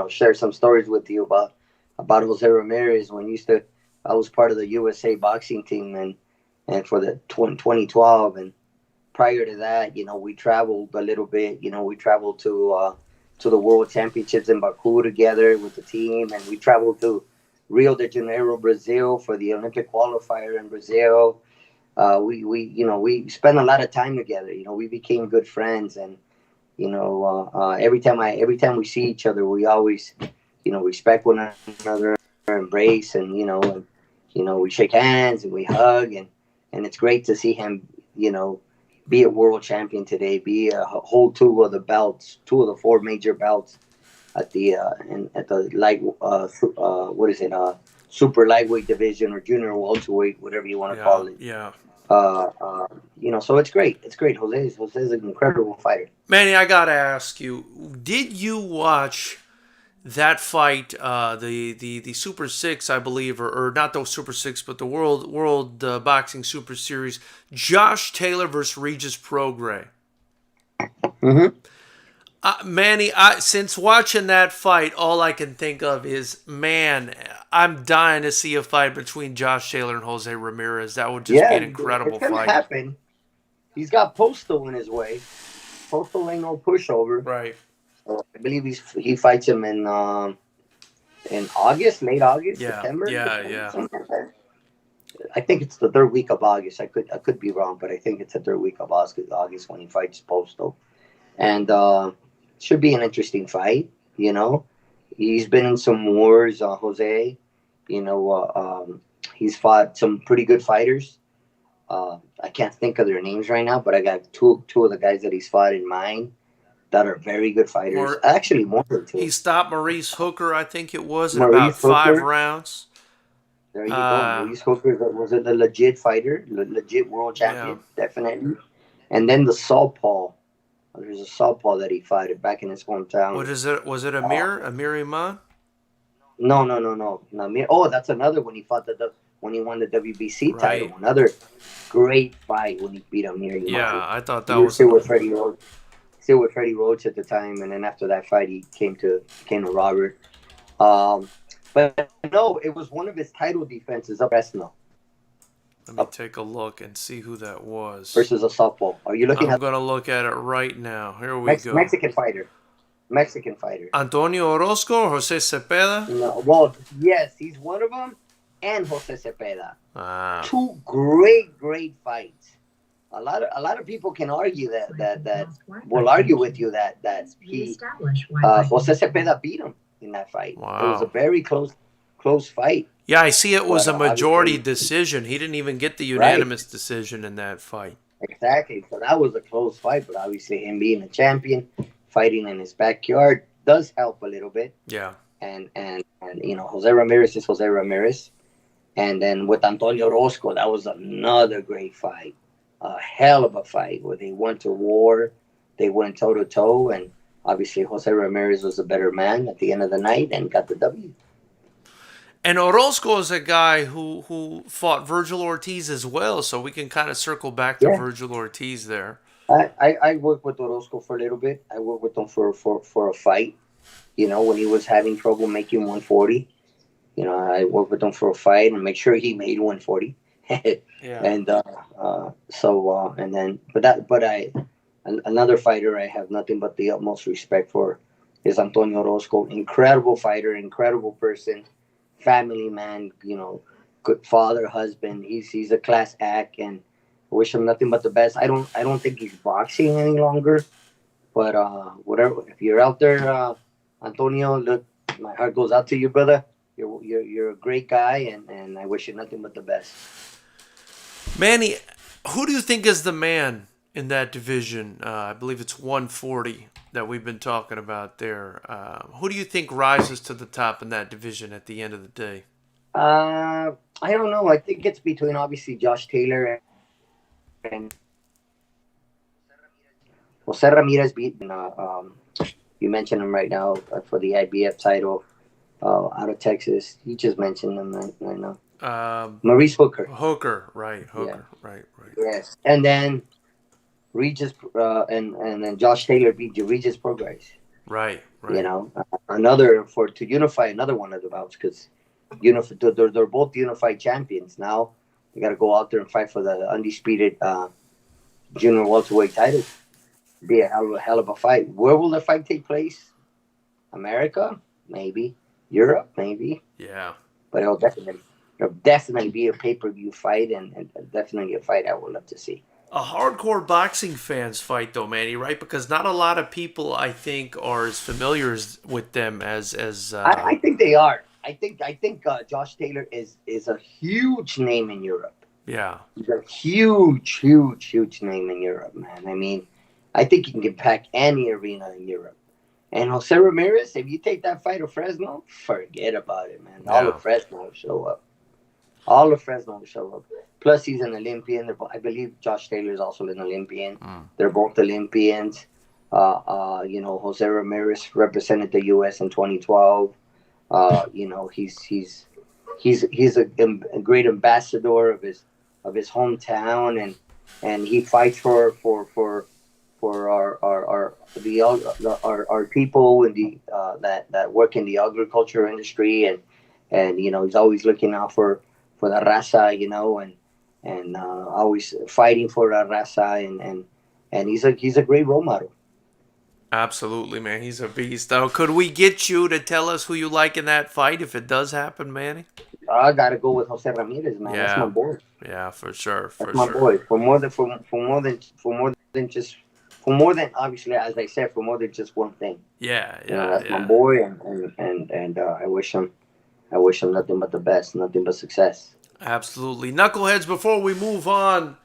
share some stories with you about Jose Ramirez when I was part of the USA boxing team and for the 2012, and prior to that, we traveled a little bit. We traveled to the World Championships in Baku together with the team, and we traveled to Rio de Janeiro, Brazil for the Olympic qualifier in Brazil. We spent a lot of time together. We became good friends, and every time we see each other, we always respect one another, embrace, and we shake hands and we hug, and it's great to see him be a world champion today, hold two of the four major belts at the light super lightweight division or junior welterweight, whatever you want to call it. Yeah. So it's great. It's great. Jose's an incredible fighter. Manny, I gotta ask you, did you watch that fight, the Super Six, I believe, or not the Super Six, but the World Boxing Super Series, Josh Taylor versus Regis Prograis? Mm-hmm. Manny, since watching that fight, all I can think of is, man, I'm dying to see a fight between Josh Taylor and Jose Ramirez. That would just be an incredible fight. It's gonna happen. He's got Postal in his way. Postal ain't no pushover. Right. I believe he fights him in August, late August, September. Yeah. I think it's the third week of August. I could be wrong, but I think it's the third week of August when he fights Postal, and should be an interesting fight. He's been in some wars, Jose. He's fought some pretty good fighters. I can't think of their names right now, but I got two of the guys that he's fought in mind that are very good fighters. Actually, more than two. He stopped Maurice Hooker, I think it was, in about 5 rounds. There you go. Maurice Hooker was a legit fighter, legit world champion, definitely. And then the Southpaw. There's a Southpaw that he fought back in his hometown. What is it? Was it Amir Iman? No. Amir. Oh, that's another when he fought when he won the WBC title. Another great fight when he beat Amir Iman. Yeah, I thought that was still with Freddie Roach at the time, and then after that fight, he came to Robert. But no, it was one of his title defenses up Fresno. Let me take a look and see who that was. Versus a Southpaw. Are you looking? I'm going to look at it right now. Here we go. Mexican fighter. Antonio Orozco or Jose Cepeda? No, well, yes, he's one of them, and Jose Cepeda. Ah. Two great fights. A lot of people can argue that will argue with you that he Jose Cepeda beat him in that fight. Wow. It was a very close fight. Yeah, I see it was a majority decision. He didn't even get the unanimous decision in that fight. Exactly. So that was a close fight, but obviously him being a champion, fighting in his backyard does help a little bit. Yeah. And Jose Ramirez is Jose Ramirez. And then with Antonio Orozco, that was another great fight. A hell of a fight where they went to war. They went toe-to-toe, and obviously Jose Ramirez was a better man at the end of the night and got the W. And Orozco is a guy who fought Vergil Ortiz as well, so we can kind of circle back to Vergil Ortiz there. I worked with Orozco for a little bit. I worked with him for a fight, when he was having trouble making 140. I worked with him for a fight and make sure he made 140. And another fighter I have nothing but the utmost respect for is Antonio Orozco. Incredible fighter, incredible person, family man, good father, husband. He's a class act, and I wish him nothing but the best. I don't think he's boxing any longer, but whatever. If you're out there, Antonio, look, my heart goes out to you, brother. You're a great guy, and I wish you nothing but the best. Manny, who do you think is the man in that division? I believe it's 140 that we've been talking about there. Who do you think rises to the top in that division at the end of the day? I don't know. I think it's between obviously Josh Taylor and Jose Ramirez beat. You mentioned him right now for the IBF title. out of Texas. You just mentioned them right now. Maurice Hooker. Right. Right. Yes, and then Regis and then Josh Taylor beat Regis Prograis. Right. You know, another to unify another one of the bouts because they're both unified champions now. They got to go out there and fight for the undisputed junior welterweight title. Be a hell of a fight. Where will the fight take place? America, maybe. Europe, maybe. Yeah. But it'll definitely be a pay-per-view fight, and definitely a fight I would love to see. A hardcore boxing fans fight though, Manny, right? Because not a lot of people, I think, are as familiar with them as. I think they are. I think Josh Taylor is a huge name in Europe. Yeah, he's a huge name in Europe, man. I mean, I think he can pack any arena in Europe. And Jose Ramirez, if you take that fight to Fresno, forget about it, man. All of Fresno will show up. Plus, he's an Olympian. I believe Josh Taylor is also an Olympian. They're both Olympians. Jose Ramirez represented the U.S. in 2012. He's a great ambassador of his hometown, and he fights for our people in the that work in the agriculture industry, and he's always looking out for the raza, and always fighting for the raza, and he's a great role model. Absolutely, man. He's a beast. Now, could we get you to tell us who you like in that fight if it does happen, Manny? I gotta go with Jose Ramirez, man. Yeah. That's my boy. Yeah, for sure. That's my boy. For more than obviously, as I said, for more than just one thing. Yeah. That's my boy, and I wish him nothing but the best, nothing but success. Absolutely, knuckleheads. Before we move on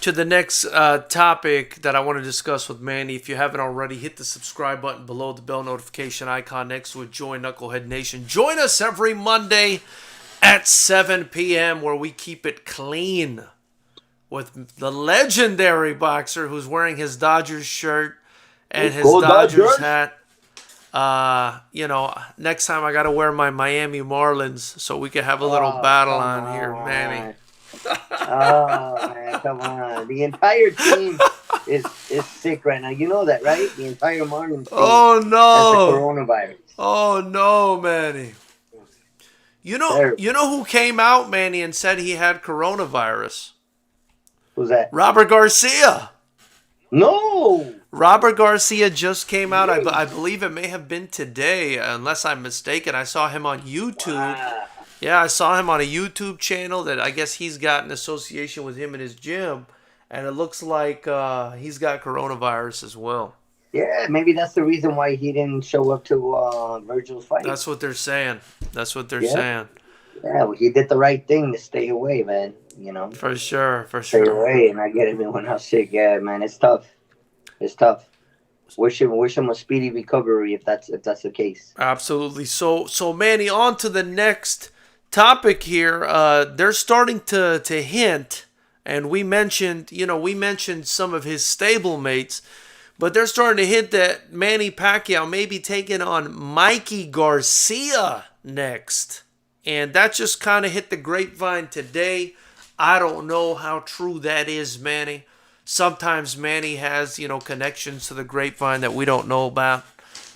to the next topic that I want to discuss with Manny, if you haven't already, hit the subscribe button below the bell notification icon next to it. Join Knucklehead Nation. Join us every Monday at 7 p.m. where we keep it clean with the legendary boxer who's wearing his Dodgers shirt and his Dodgers hat. Next time I got to wear my Miami Marlins so we can have a little battle on here, Manny. Oh, man, come on. The entire team is sick right now. You know that, right? The entire Marlins team has the coronavirus. Oh, no, Manny. You know who came out, Manny, and said he had coronavirus? Who's that? Robert Garcia. No. Robert Garcia just came out. I believe it may have been today, unless I'm mistaken. I saw him on YouTube. Wow. Yeah, I saw him on a YouTube channel that I guess he's got an association with him in his gym, and it looks like he's got coronavirus as well. Yeah, maybe that's the reason why he didn't show up to Virgil's fight. That's what they're saying. saying. Yeah, well, he did the right thing to stay away, man. For sure. Stay away and not get everyone else sick. Yeah, man, it's tough. Wish him a speedy recovery if that's the case. Absolutely. So Manny, on to the next topic here. They're starting to hint, and we mentioned some of his stablemates, but they're starting to hint that Manny Pacquiao may be taking on Mikey Garcia next. And that just kind of hit the grapevine today. I don't know how true that is, Manny. Sometimes Manny has, connections to the grapevine that we don't know about,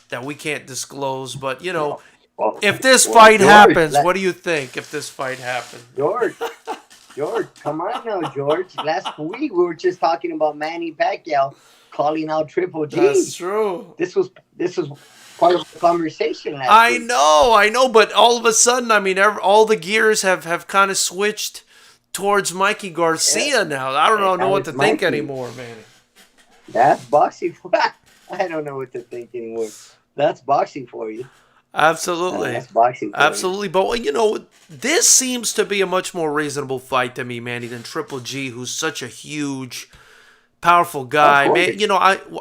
that we can't disclose. But, if this fight happens, what do you think if this fight happens? George, come on now, George. Last week we were just talking about Manny Pacquiao calling out Triple G. That's true. This was part of the conversation last week. I know, but all of a sudden, all the gears have kind of switched towards Mikey Garcia now. I don't know what to think anymore, man. That's boxing. I don't know what to think anymore. That's boxing for you. Absolutely. That's boxing for Absolutely. You. But, this seems to be a much more reasonable fight to me, Manny, than Triple G, who's such a huge, powerful guy.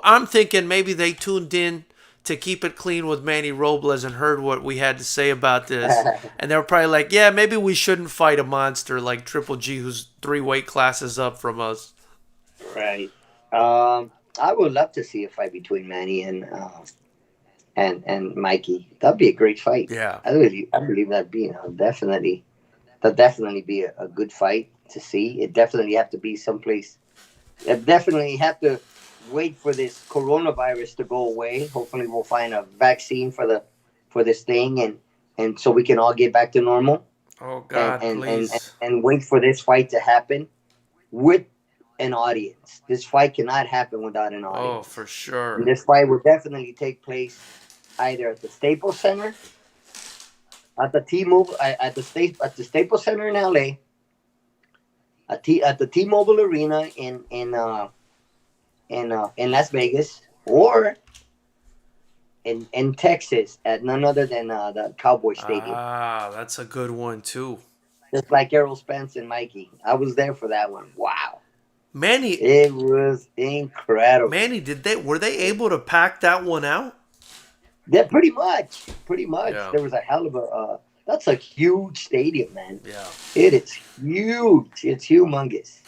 I'm thinking maybe they tuned in to keep it clean with Manny Robles and heard what we had to say about this. And they were probably like, yeah, maybe we shouldn't fight a monster like Triple G, who's 3 weight classes up from us. Right. I would love to see a fight between Manny and and Mikey. That'd be a great fight. Yeah, I believe that'd be definitely be a good fight to see. It definitely have to be someplace. It definitely have to wait for this coronavirus to go away. Hopefully, we'll find a vaccine for this thing, and so we can all get back to normal. Oh God, please. And wait for this fight to happen with an audience. This fight cannot happen without an audience. Oh, for sure. And this fight will definitely take place either at the Staples Center, at the Staples Center in LA, at the T-Mobile Arena in Las Vegas, or in Texas at none other than the Cowboy Stadium. Ah, that's a good one too. Just like Errol Spence and Mikey. I was there for that one. Wow. Manny, it was incredible. Manny, were they able to pack that one out? Yeah, pretty much. Yeah. There was a hell of a. That's a huge stadium, man. Yeah, it is huge. It's humongous,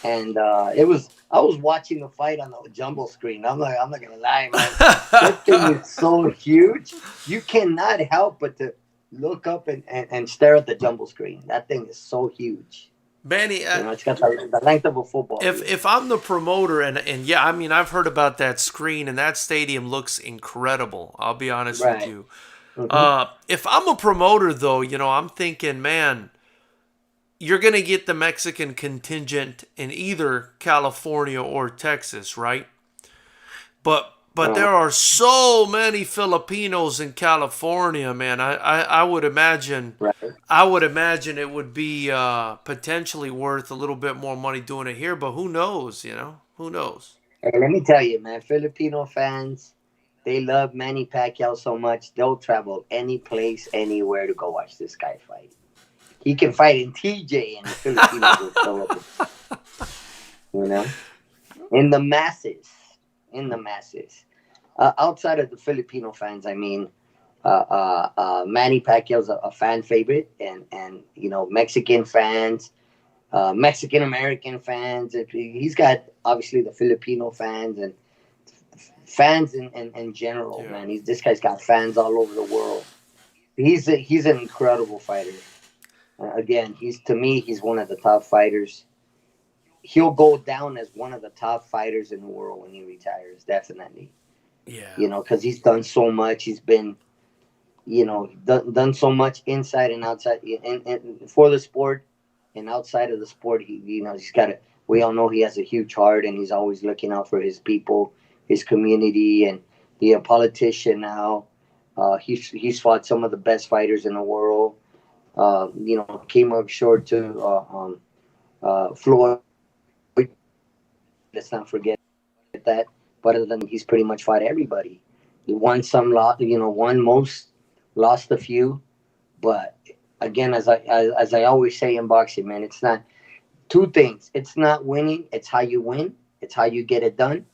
and it was. I was watching the fight on the jumbo screen. I'm not gonna lie, man. That thing is so huge. You cannot help but to look up and stare at the jumbo screen. That thing is so huge. Manny, it's got the length of a football. If I'm the promoter, and yeah, I mean, I've heard about that screen, and that stadium looks incredible. I'll be honest with you. Mm-hmm. If I'm a promoter, though, I'm thinking, man, you're going to get the Mexican contingent in either California or Texas, right? But there are so many Filipinos in California, man. I would imagine it would be potentially worth a little bit more money doing it here, but who knows, Who knows? Hey, let me tell you, man, Filipino fans, they love Manny Pacquiao so much, they'll travel any place, anywhere to go watch this guy fight. He can fight in TJ and the Filipinos will show up. In the masses. Outside of the Filipino fans, I mean, Manny Pacquiao's a fan favorite, and Mexican fans, Mexican American fans. He's got obviously the Filipino fans and fans in general. Yeah. Man, this guy's got fans all over the world. He's an incredible fighter. Again, he's one of the top fighters. He'll go down as one of the top fighters in the world when he retires, definitely. Yeah. Because he's done so much. He's been, done so much inside and outside, and for the sport and outside of the sport. He's got it. We all know he has a huge heart, and he's always looking out for his people, his community, and he's a politician now. He's fought some of the best fighters in the world. Came up short to Floyd. Let's not forget that. But other than he's pretty much fought everybody. He won some, won most, lost a few. But again, as I always say in boxing, man, it's not two things. It's not winning. It's how you win. It's how you get it done.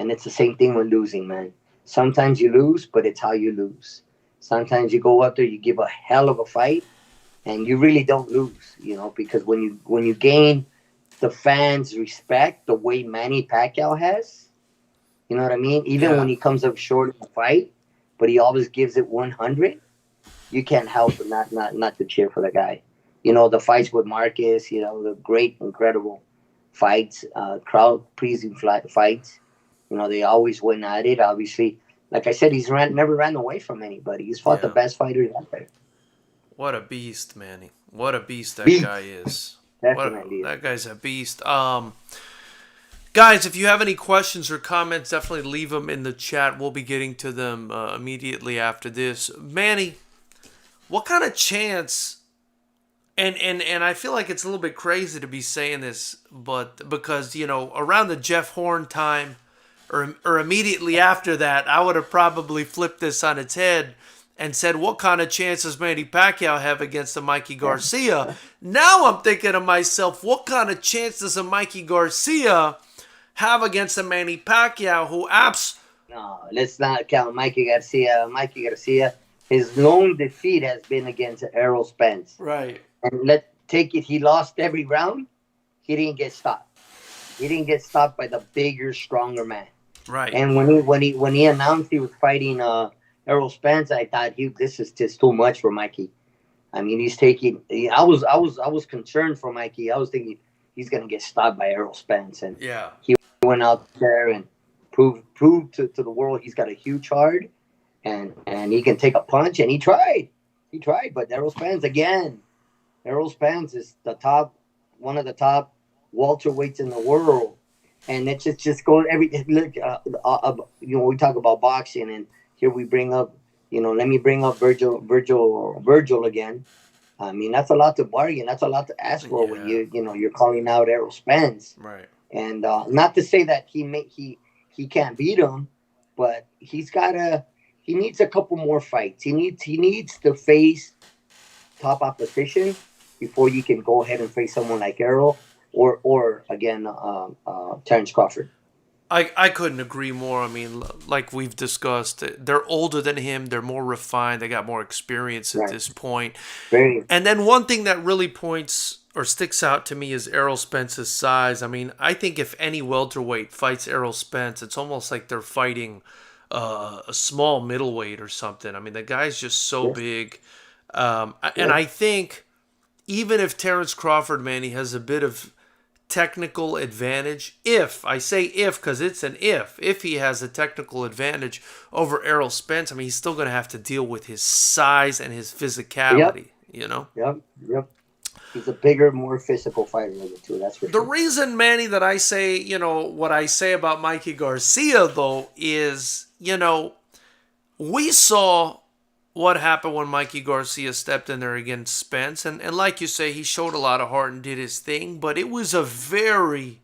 And it's the same thing with losing, man. Sometimes you lose, but it's how you lose. Sometimes you go up there, you give a hell of a fight, and you really don't lose, because when you gain the fans' respect the way Manny Pacquiao has, you know what I mean? Even when he comes up short in the fight, but he always gives it 100, you can't help but not to cheer for the guy. The fights with Marcus, the great, incredible fights, crowd-pleasing fights. They always win at it. Obviously, like I said, he's never ran away from anybody. He's fought the best fighters out there. What a beast, Manny. What a beast that guy is. Definitely. That guy's a beast. Guys, if you have any questions or comments, definitely leave them in the chat. We'll be getting to them immediately after this. Manny, what kind of chance, and I feel like it's a little bit crazy to be saying this, but because, around the Jeff Horn time or immediately after that, I would have probably flipped this on its head and said, what kind of chance does Manny Pacquiao have against a Mikey Garcia? Now I'm thinking to myself, what kind of chance does a Mikey Garcia have against a Manny Pacquiao No, let's not count Mikey Garcia. Mikey Garcia, his lone defeat has been against Errol Spence. Right. And let's take it, he lost every round. He didn't get stopped. He didn't get stopped by the bigger, stronger man. Right. And when he announced he was fighting Errol Spence, I thought this is just too much for Mikey. I mean, he's taking. I was concerned for Mikey. I was thinking he's gonna get stopped by Errol Spence, and he went out there and proved to the world he's got a huge heart, and he can take a punch, and he tried, but Errol Spence again. Errol Spence is one of the top welterweights in the world, and it just goes look. We talk about boxing, and here we bring up. Let me bring up Virgil again. I mean, that's a lot to bargain. That's a lot to ask for when you're calling out Errol Spence. Right. And not to say that he can't beat him, but he needs a couple more fights. He needs to face top opposition before you can go ahead and face someone like Errol or again Terrence Crawford. I couldn't agree more. I mean, like we've discussed, they're older than him. They're more refined. They got more experience at this point. And then one thing that really points or sticks out to me is Errol Spence's size. I mean, I think if any welterweight fights Errol Spence, it's almost like they're fighting a small middleweight or something. I mean, the guy's just so big. And I think even if Terrence Crawford, Manny, has a bit of technical advantage, I say if because it's an if he has a technical advantage over Errol Spence, I mean, he's still going to have to deal with his size and his physicality, Yep. He's a bigger, more physical fighter of the two, that's for sure. The reason, Manny, that I say, what I say about Mikey Garcia, though, is, we saw what happened when Mikey Garcia stepped in there against Spence. And like you say, he showed a lot of heart and did his thing. But it was a very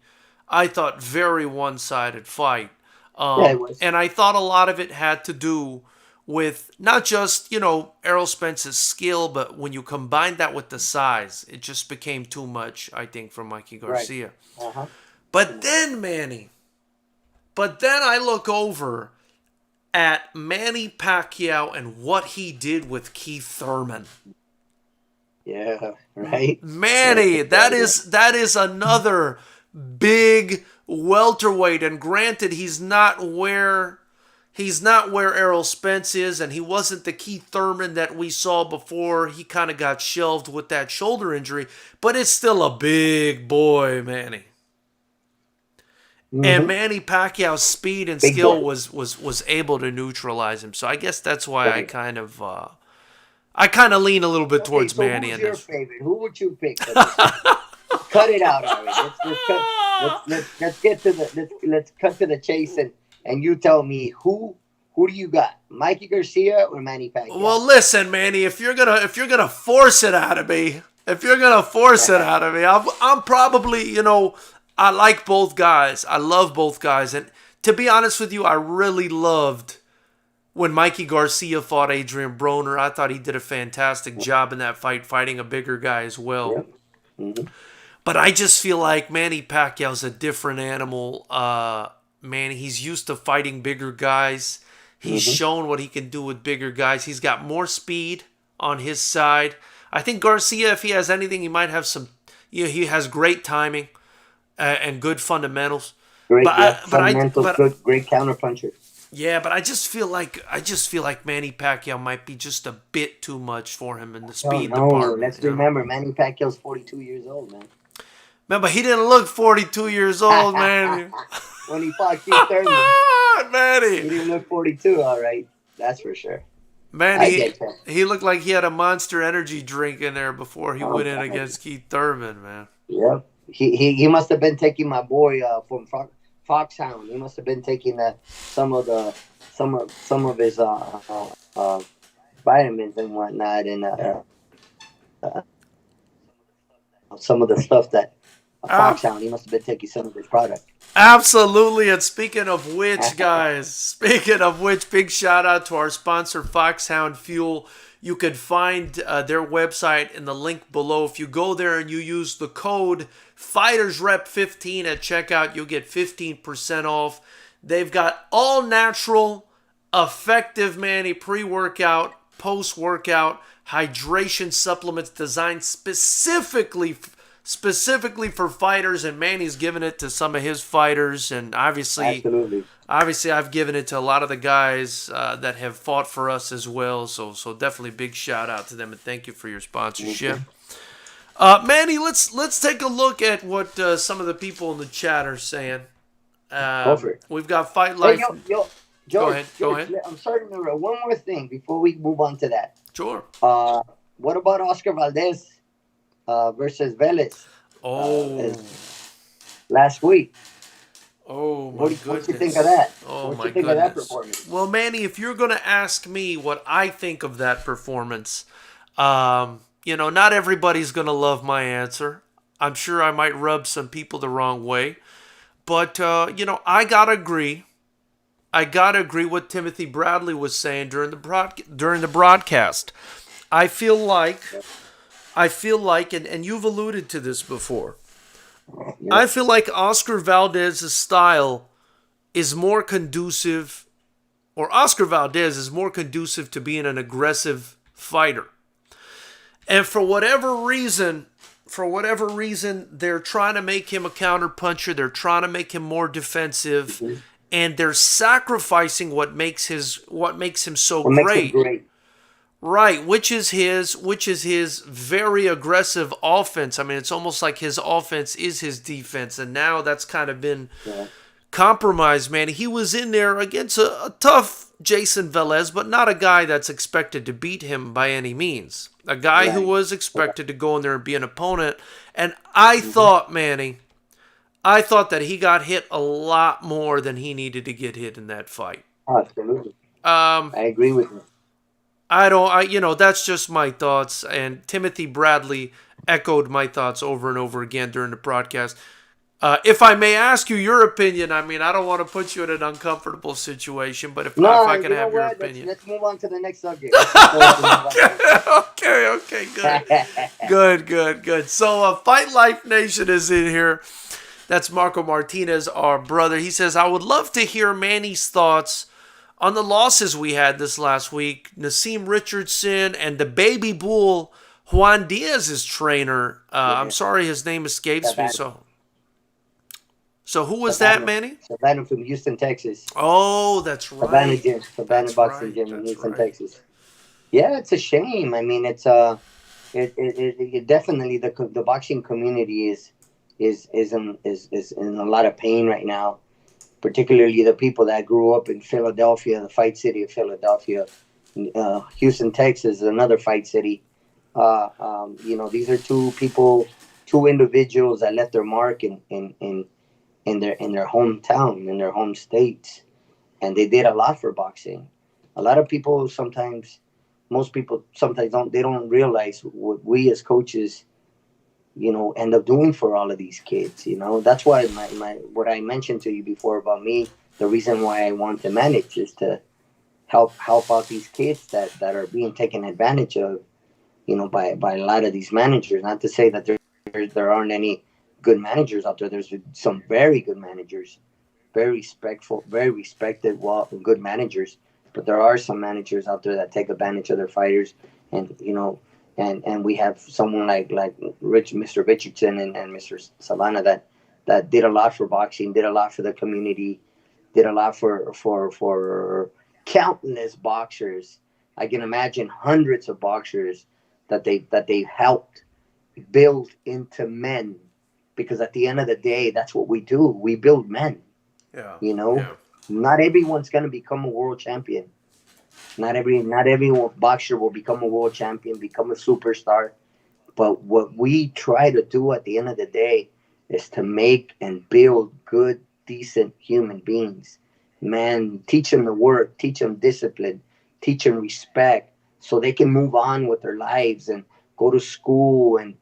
one-sided fight. It was. And I thought a lot of it had to do with not just, Errol Spence's skill, but when you combine that with the size, it just became too much, I think, for Mikey Garcia. Right. Uh-huh. But then, Manny, I look over at Manny Pacquiao and what he did with Keith Thurman. Yeah, right. Manny, that is another big welterweight, and granted, he's not where Errol Spence is, and he wasn't the Keith Thurman that we saw before he kind of got shelved with that shoulder injury, but it's still a big boy, Manny. Mm-hmm. And Manny Pacquiao's speed and skill was able to neutralize him. So I guess that's why I kind of lean a little bit towards Manny. Who's your favorite? Who would you pick? Cut it out already. Let's cut to the chase and you tell me who do you got? Mikey Garcia or Manny Pacquiao? Well, listen, Manny, if you're gonna force it out of me, I'm probably, I like both guys. I love both guys. And to be honest with you, I really loved when Mikey Garcia fought Adrian Broner. I thought he did a fantastic job in that fight, fighting a bigger guy as well. Yep. Mm-hmm. But I just feel like Manny Pacquiao's a different animal. He's used to fighting bigger guys. He's shown what he can do with bigger guys. He's got more speed on his side. I think Garcia, if he has anything, he might have some. He has great timing. And good fundamentals. Great counterpuncher. Yeah, but I just feel like Manny Pacquiao might be just a bit too much for him in the speed department. Let's remember, Manny Pacquiao's 42 years old, man. Remember, he didn't look 42 years old, man. When he fought Keith Thurman, Manny, he didn't look 42. All right, that's for sure. Man, he looked like he had a Monster Energy drink in there before he went in against Keith Thurman, man. Yep. He must have been taking my boy from Foxhound. He must have been taking some of his vitamins and whatnot, and some of the stuff that Foxhound. He must have been taking some of his product. Absolutely. And speaking of which, guys, big shout out to our sponsor, Foxhound Fuel. You can find their website in the link below. If you go there and you use the code FightersRep15 at checkout, you'll get 15% off. They've got all natural, effective, Manny, pre-workout, post-workout, hydration supplements designed specifically specifically for fighters, and Manny's given it to some of his fighters, and obviously I've given it to a lot of the guys that have fought for us as well. So definitely big shout out to them, and thank you for your sponsorship. Manny, let's take a look at what some of the people in the chat are saying. Go for it. We've got Fight Life. Hey, George, go ahead. I'm sorry to interrupt. One more thing before we move on to that. Sure. What about Oscar Valdez versus Velez? Last week. Oh, my goodness. What do you think of that? Oh, what my you think goodness. of that performance? Well, Manny, if you're going to ask me what I think of that performance, not everybody's going to love my answer. I'm sure I might rub some people the wrong way. But, I got to agree. I got to agree what Timothy Bradley was saying during the broadcast. I feel like, and you've alluded to this before, yeah. I feel like Oscar Valdez is more conducive to being an aggressive fighter. And for whatever reason, they're trying to make him a counterpuncher. They're trying to make him more defensive. Mm-hmm. And they're sacrificing what makes him so great. Right, which is his very aggressive offense. I mean, it's almost like his offense is his defense, and now that's kind of been compromised, man. He was in there against a tough Jason Velez, but not a guy that's expected to beat him by any means. A guy who was expected to go in there and be an opponent. And I thought, Manny, that he got hit a lot more than he needed to get hit in that fight. Absolutely. I agree with you. That's just my thoughts, and Timothy Bradley echoed my thoughts over and over again during the broadcast. If I may ask you your opinion, I mean, I don't want to put you in an uncomfortable situation, but if I can have your opinion. Let's move on to the next subject. Okay, good. So, Fight Life Nation is in here. That's Marco Martinez, our brother. He says, I would love to hear Manny's thoughts on the losses we had this last week. Naazim Richardson and the baby bull Juan Diaz's trainer. I'm sorry his name escapes me. So who was that, Manny? Savannah from Houston, Texas. Oh, that's right. Savannah Boxing Gym in Houston, Texas. Yeah, it's a shame. I mean, it's it definitely the boxing community is in a lot of pain right now. Particularly the people that grew up in Philadelphia, the fight city of Philadelphia. Houston, Texas is another fight city. These are two individuals that left their mark in their hometown, in their home states, and they did a lot for boxing. A lot of people most people don't realize what we as coaches, end up doing for all of these kids. That's why what I mentioned to you before about me, the reason why I want to manage is to help out these kids that are being taken advantage of, by a lot of these managers. Not to say that there aren't any good managers out there. There's some very good managers, very respectful, very respected, good managers. But there are some managers out there that take advantage of their fighters, and And we have someone like Mr. Richardson and Mr. Savannah that did a lot for boxing, did a lot for the community, did a lot for countless boxers. I can imagine hundreds of boxers that they helped build into men, because at the end of the day, that's what we do. We build men. Yeah. Not everyone's going to become a world champion. Not every boxer will become a world champion, become a superstar. But what we try to do at the end of the day is to make and build good, decent human beings. Man, teach them the work, teach them discipline, teach them respect, so they can move on with their lives and go to school and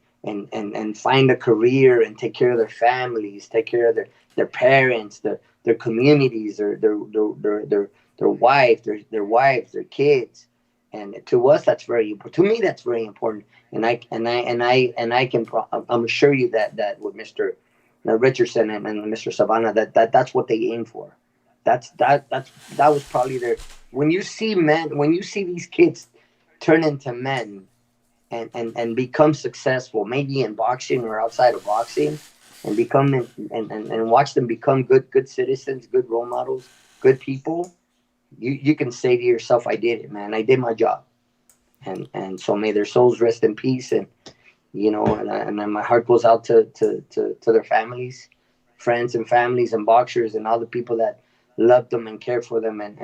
find a career and take care of their families, take care of their parents, their communities, their wives, their kids. And to us, that's very important. To me, that's very important. And I can assure you that with Mr. Richardson and Mr. Savannah, that's what they aim for. That was probably when you see these kids turn into men and become successful, maybe in boxing or outside of boxing, and become and watch them become good citizens, good role models, good people, you can say to yourself, I did it, man. I did my job. And so may their souls rest in peace. And and then my heart goes out to their families, friends and families and boxers and all the people that loved them and cared for them and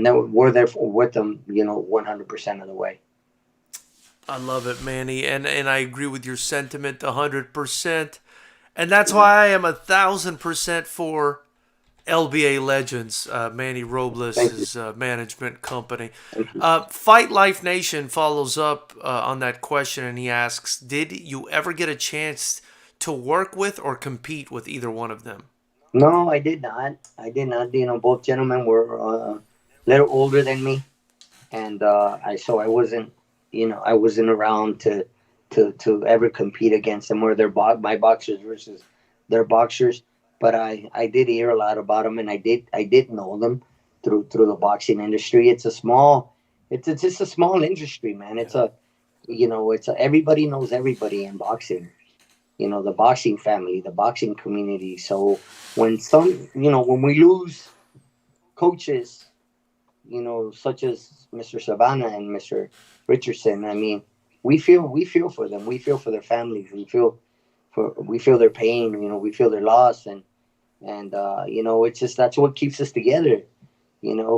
then we're there with them, 100% of the way. I love it, Manny, and I agree with your sentiment 100%, and that's why I am 1,000% for LBA Legends, Manny Robles' management company. Fight Life Nation follows up on that question, and he asks, did you ever get a chance to work with or compete with either one of them? No, I did not. I did not. Both gentlemen were a little older than me, and I wasn't, I wasn't around to ever compete against them, or my boxers versus their boxers. But I did hear a lot about them, and I did know them through the boxing industry. It's just a small industry, man. Everybody knows everybody in boxing. The boxing family, the boxing community. So when when we lose coaches, such as Mr. Savannah and Mr. Richardson, I mean, we feel for them. We feel for their families. We feel their pain. We feel their loss, and it's just, that's what keeps us together.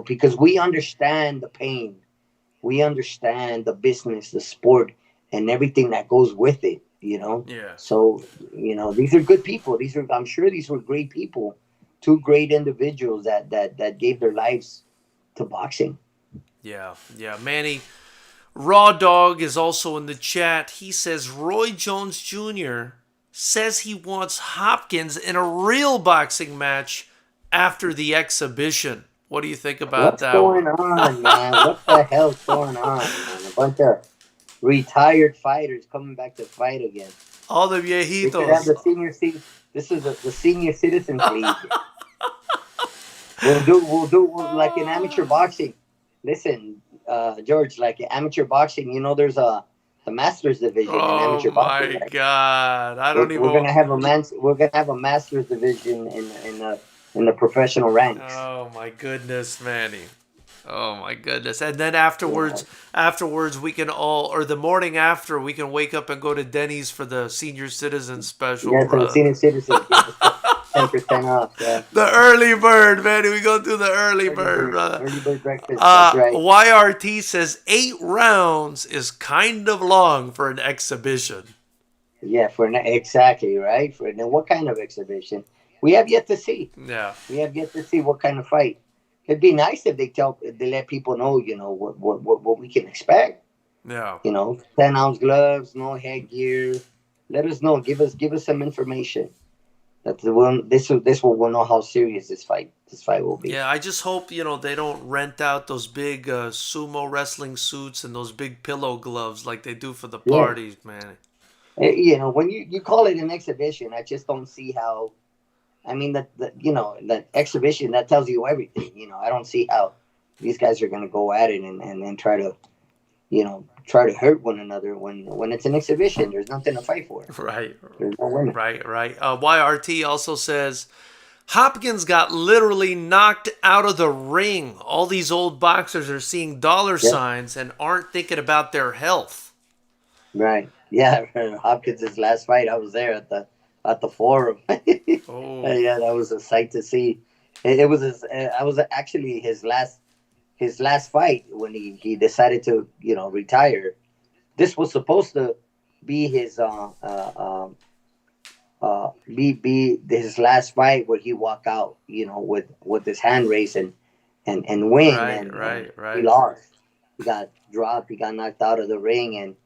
Because we understand the pain, we understand the business, the sport, and everything that goes with it. Yeah. So these are good people. I'm sure these were great people, two great individuals that gave their lives to boxing. Yeah. Manny, Raw Dog is also in the chat. He says Roy Jones Jr. says he wants Hopkins in a real boxing match after the exhibition. What do you think about that? What's going on, man? What the hell's going on, man? A bunch of retired fighters coming back to fight again. All the viejitos. We should have the senior This is the senior citizens league. We'll do like in amateur boxing. Listen, George, like in amateur boxing, there's the masters division in amateur boxing. Oh my God! We're gonna have a masters division in the professional ranks. Oh my goodness, Manny! Oh my goodness! And then afterwards, we can or the morning after, we can wake up and go to Denny's for the senior citizen special. Yeah, for the senior citizens. 10% off. Yeah. The early bird, man. We go do the early bird, brother. Early bird breakfast. That's right. YRT says 8 rounds is kind of long for an exhibition. Yeah, exactly, right. What kind of exhibition? We have yet to see. Yeah. We have yet to see what kind of fight. It'd be nice if they let people know, what we can expect. Yeah. 10-ounce gloves, no headgear. Let us know. Give us some information. That's the one. This will know how serious this fight will be. Yeah, I just hope they don't rent out those big sumo wrestling suits and those big pillow gloves like they do for the parties, man. When you call it an exhibition, I just don't see how. I mean that exhibition, that tells you everything. I don't see how these guys are going to go at it and try to hurt one another when it's an exhibition. There's nothing to fight for. Right. There's no winner. Right. YRT also says Hopkins got literally knocked out of the ring. All these old boxers are seeing dollar signs and aren't thinking about their health. Right. Yeah. Hopkins' last fight, I was there at the forum. Oh. Yeah, that was a sight to see. It was I was actually his last fight when he decided to retire. This was supposed to be his his last fight where he walk out with his hand raised and win. Right. He lost. He got dropped. He got knocked out of the ring, and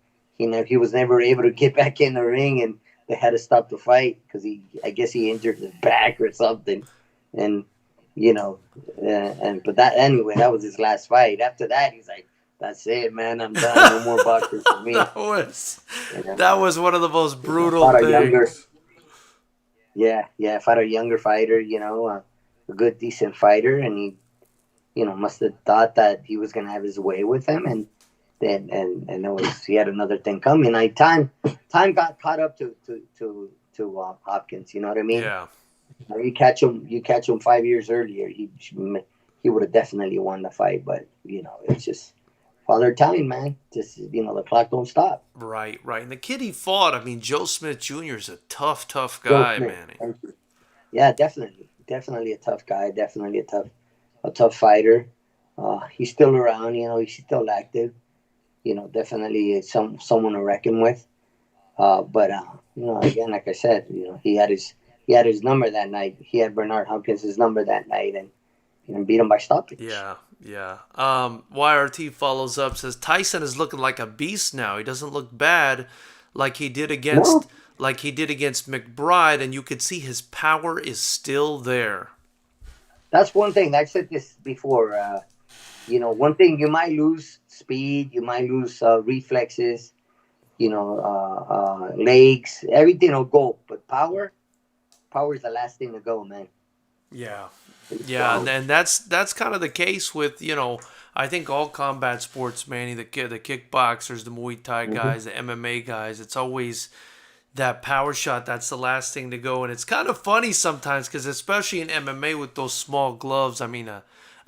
he was never able to get back in the ring, and they had to stop the fight because I guess he injured his back or something, and. But that was his last fight. After that, he's like, "That's it, man. I'm done. No more boxers for me." That was one of the most brutal things. Fought a younger fighter, a good, decent fighter, and he, must have thought that he was gonna have his way with him, and then and it was he had another thing coming. Time got caught up to Hopkins. You know what I mean? Yeah. You catch him 5 years earlier, he would have definitely won the fight. But it's just Father Time, man. Just the clock don't stop. Right. And the kid he fought, I mean, Joe Smith Jr. is a tough guy, Manny. Yeah, definitely a tough guy. Definitely a tough fighter. He's still around. He's still active. Definitely someone to reckon with. But again, like I said, he had his number that night. He had Bernard Hopkins' number that night, and beat him by stoppage. Yeah. YRT follows up, says Tyson is looking like a beast now. He doesn't look bad like he did against McBride, and you could see his power is still there. That's one thing. I said this before. One thing, you might lose speed, you might lose reflexes, legs, everything will go. But power is the last thing to go, man. Yeah, and that's kind of the case with I think all combat sports, Manny, the kickboxers, the Muay Thai guys, the MMA guys. It's always that power shot. That's the last thing to go, and it's kind of funny sometimes because especially in MMA with those small gloves, I mean,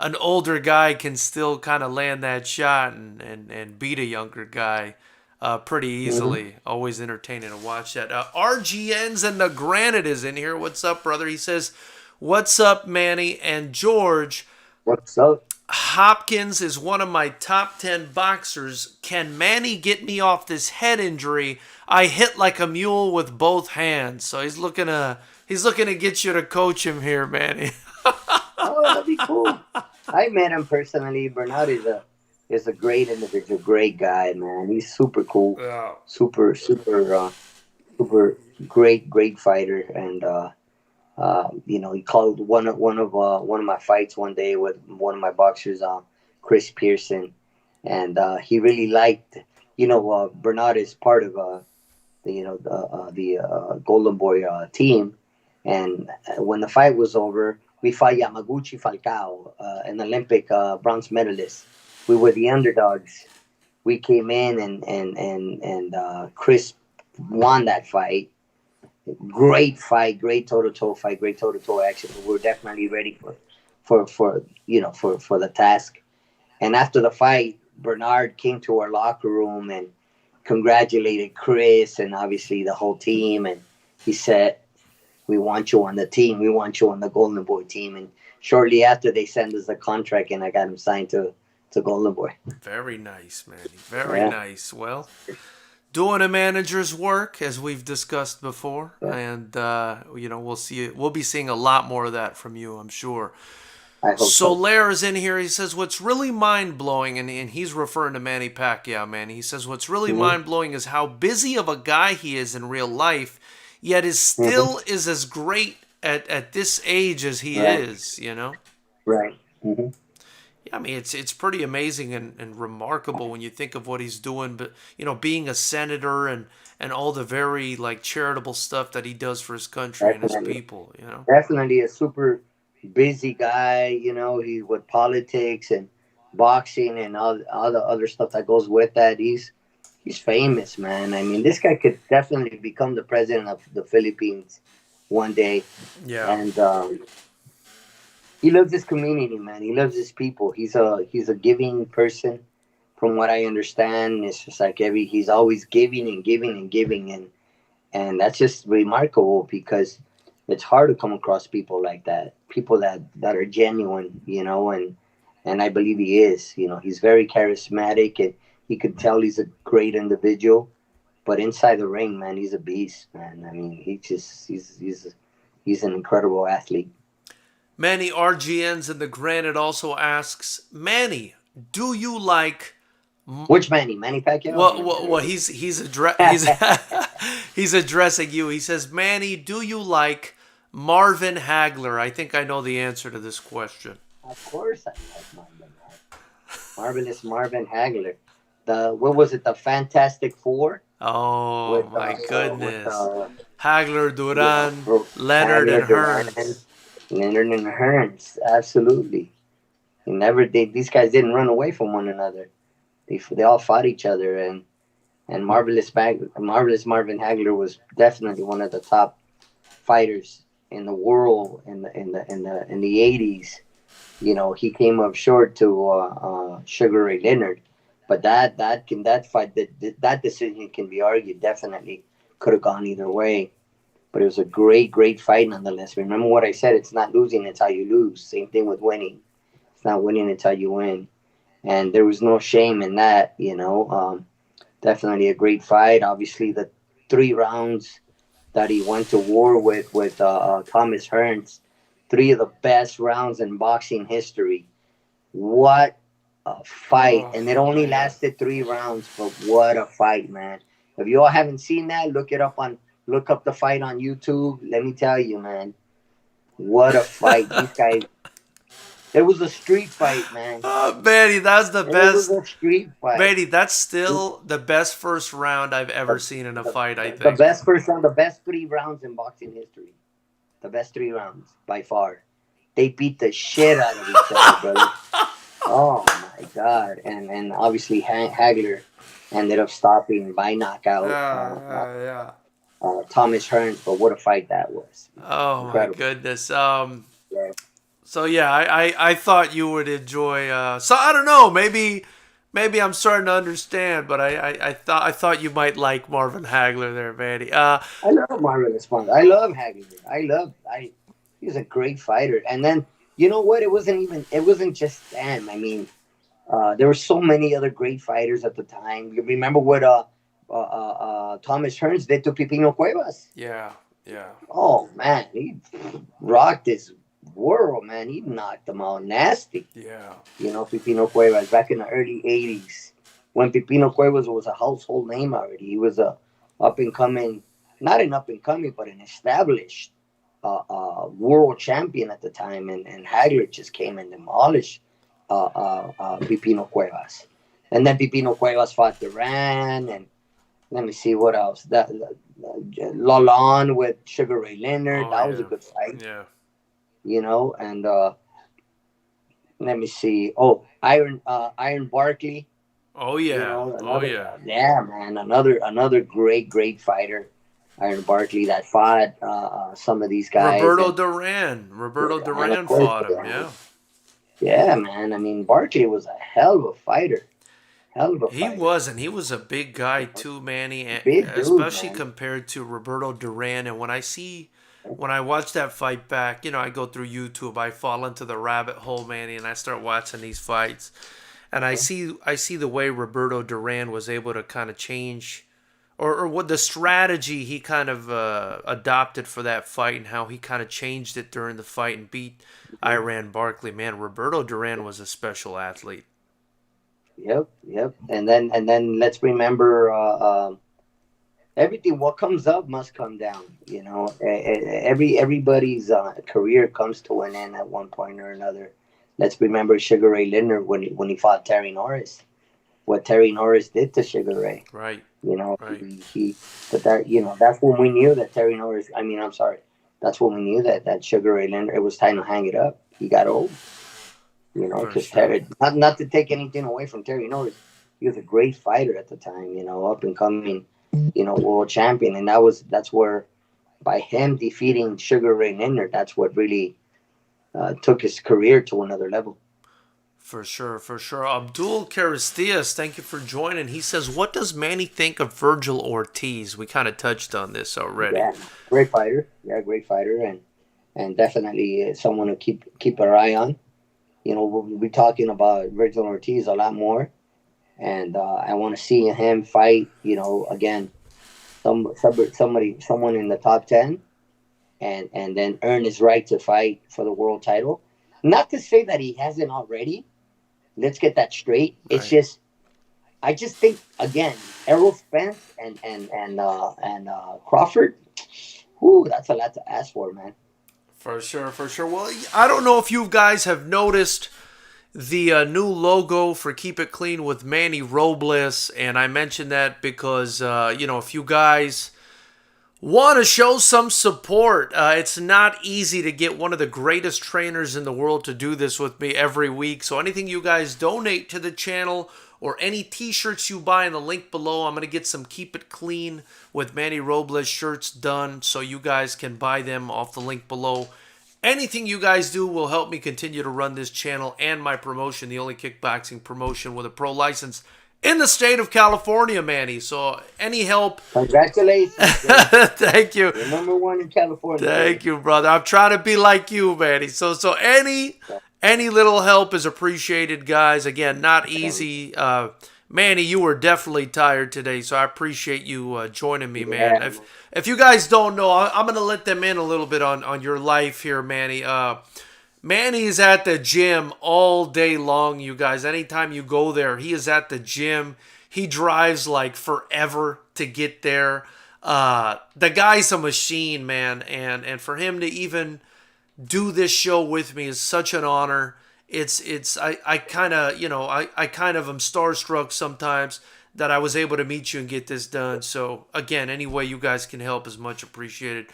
an older guy can still kind of land that shot and beat a younger guy pretty easily. Always entertaining to watch that. RGN's and the Granite is in here. What's up, brother? He says, "What's up, Manny and George? What's up? Hopkins is one of my top 10 boxers. Can Manny get me off this head injury? I hit like a mule with both hands." So he's looking to get you to coach him here, Manny. Oh, that'd be cool. I met him personally. Bernard is a great individual, great guy, man. He's super cool, super great fighter, and he called one of my fights one day with one of my boxers, Chris Pearson, and he really liked. Bernard is part of the Golden Boy team, and when the fight was over, we fought Yamaguchi Falcao, an Olympic bronze medalist. We were the underdogs. We came in and Chris won that fight. Great fight, great toe-to-toe fight, great toe-to-toe action. We were definitely ready for the task. And after the fight, Bernard came to our locker room and congratulated Chris and obviously the whole team. And he said, "We want you on the team. We want you on the Golden Boy team." And shortly after, they sent us the contract, and I got him signed to Golden Boy. Very nice, Manny. Very nice. Well, doing a manager's work, as we've discussed before, and we'll be seeing a lot more of that from you, I'm sure. Soler is in here. He says, "What's really mind-blowing," and he's referring to Manny Pacquiao, man. He says, "What's really mind-blowing is how busy of a guy he is in real life, yet is still is as great at this age as he is, Right. Yeah, I mean, it's pretty amazing and remarkable when you think of what he's doing, but, being a senator and all the very, charitable stuff that he does for his country and his people, Definitely a super busy guy, he with politics and boxing and all the other stuff that goes with that. He's famous, man. I mean, this guy could definitely become the president of the Philippines one day. Yeah. And he loves his community, man. He loves his people. He's a giving person, from what I understand. It's just like he's always giving and giving and giving, and that's just remarkable because it's hard to come across people like that, people that are genuine, and I believe he is. He's very charismatic, and he could tell he's a great individual, but inside the ring, man, he's a beast, man. I mean, he's an incredible athlete. Manny RGNs in the Granite also asks, "Manny, do you like..." Which Manny? Manny Pacquiao? Well, he's addressing you. He says, "Manny, do you like Marvin Hagler?" I think I know the answer to this question. Of course I like Marvin Hagler. Marvelous Marvin Hagler. What was it? The Fantastic Four? Oh, my goodness. Hagler, Duran, Leonard, and Hearns. Leonard and Hearns, absolutely. These guys didn't run away from one another. They all fought each other, and Marvelous Marvin Hagler was definitely one of the top fighters in the world in the 80s. You know, he came up short to Sugar Ray Leonard, but that fight that decision can be argued. Definitely could have gone either way, but it was a great fight nonetheless. Remember what I said? It's not losing; it's how you lose. Same thing with winning. It's not winning; it's how you win. And there was no shame in that. You know, definitely a great fight. Obviously, the 3 rounds that he went to war with Thomas Hearns, 3 of the best rounds in boxing history. What a fight. And it only lasted 3 rounds, but what a fight, man. If you all haven't seen that, look up the fight on YouTube. Let me tell you, man. What a fight. These guys, it was a street fight, man. Oh, Manny, that's the best. It was a street fight. Manny, that's still the best first round I've ever seen in a fight, I think. The best first round, the best 3 rounds in boxing history. The best 3 rounds, by far. They beat the shit out of each other, brother. Oh, my God. And obviously, Hagler ended up stopping by knockout Thomas Hearns, but what a fight that was. Oh, incredible. My goodness. Yeah. So, yeah, I thought you would enjoy... so, I don't know. Maybe I'm starting to understand, but I thought you might like Marvin Hagler there, Manny. I love Marvin Hagler. I love Hagler. He's a great fighter. And then, you know what? It wasn't just them. I mean, there were so many other great fighters at the time. You remember what Thomas Hearns did to Pipino Cuevas? Yeah. Oh, man. He rocked his world, man. He knocked them out nasty. Yeah. You know, Pipino Cuevas back in the early 80s, when Pipino Cuevas was a household name already. He was a not an up-and-coming, but an established world champion at the time. And Hagler just came and demolished Pipino Cuevas. And then Pipino Cuevas fought Duran, and let me see what else. Lalonde with Sugar Ray Leonard. That was a good fight. Yeah. You know, and let me see. Oh, Iron Barkley. Oh yeah. You know, yeah, man. Another great fighter, Iron Barkley, that fought some of these guys. Roberto Duran fought him. Yeah. Yeah, man. I mean, Barkley was a hell of a fighter. He was a big guy too, Manny, especially compared to Roberto Duran. And when I watch that fight back, you know, I go through YouTube, I fall into the rabbit hole, Manny, and I start watching these fights. And I see the way Roberto Duran was able to kind of change, or what the strategy he kind of adopted for that fight, and how he kind of changed it during the fight and beat Iron Barkley. Man, Roberto Duran was a special athlete. Yep. And then let's remember everything. What comes up must come down. You know, everybody's career comes to an end at one point or another. Let's remember Sugar Ray Leonard when he fought Terry Norris. What Terry Norris did to Sugar Ray. Right. You know, right. But that, you know, that's when we knew that Terry Norris. I mean, I'm sorry. That's when we knew that Sugar Ray Leonard, it was time to hang it up. He got old. You know, because Terry, not to take anything away from Terry Norris, he was a great fighter at the time. You know, up and coming, you know, world champion, and that's where, by him defeating Sugar Ray Leonard, that's what really took his career to another level. For sure. Abdul Caristias, thank you for joining. He says, "What does Manny think of Vergil Ortiz?" We kind of touched on this already. Yeah, great fighter. And definitely someone to keep our eye on. You know, we'll be talking about Vergil Ortiz a lot more, and I want to see him fight. You know, again, someone in the top 10, and then earn his right to fight for the world title. Not to say that he hasn't already. Let's get that straight. Right. It's just, I just think again, Errol Spence and Crawford. Ooh, that's a lot to ask for, man. For sure. Well, I don't know if you guys have noticed the new logo for Keep It Clean with Manny Robles, and I mentioned that because, you know, if you guys want to show some support, it's not easy to get one of the greatest trainers in the world to do this with me every week, so anything you guys donate to the channel or any t-shirts you buy in the link below. I'm going to get some Keep It Clean with Manny Robles shirts done so you guys can buy them off the link below. Anything you guys do will help me continue to run this channel and my promotion, the only kickboxing promotion with a pro license in the state of California, Manny. So any help. Congratulations. Thank you. You're number one in California. Thank you, brother. I'm trying to be like you, Manny. So any little help is appreciated, guys. Again, not easy. Manny, you were definitely tired today, so I appreciate you joining me, man. Yeah. If you guys don't know, I'm going to let them in a little bit on your life here, Manny. Manny's at the gym all day long, you guys. Anytime you go there, he is at the gym. He drives like forever to get there. The guy's a machine, man. And for him to even do this show with me is such an honor. I kind of am starstruck sometimes that I was able to meet you and get this done. So again, any way you guys can help is much appreciated.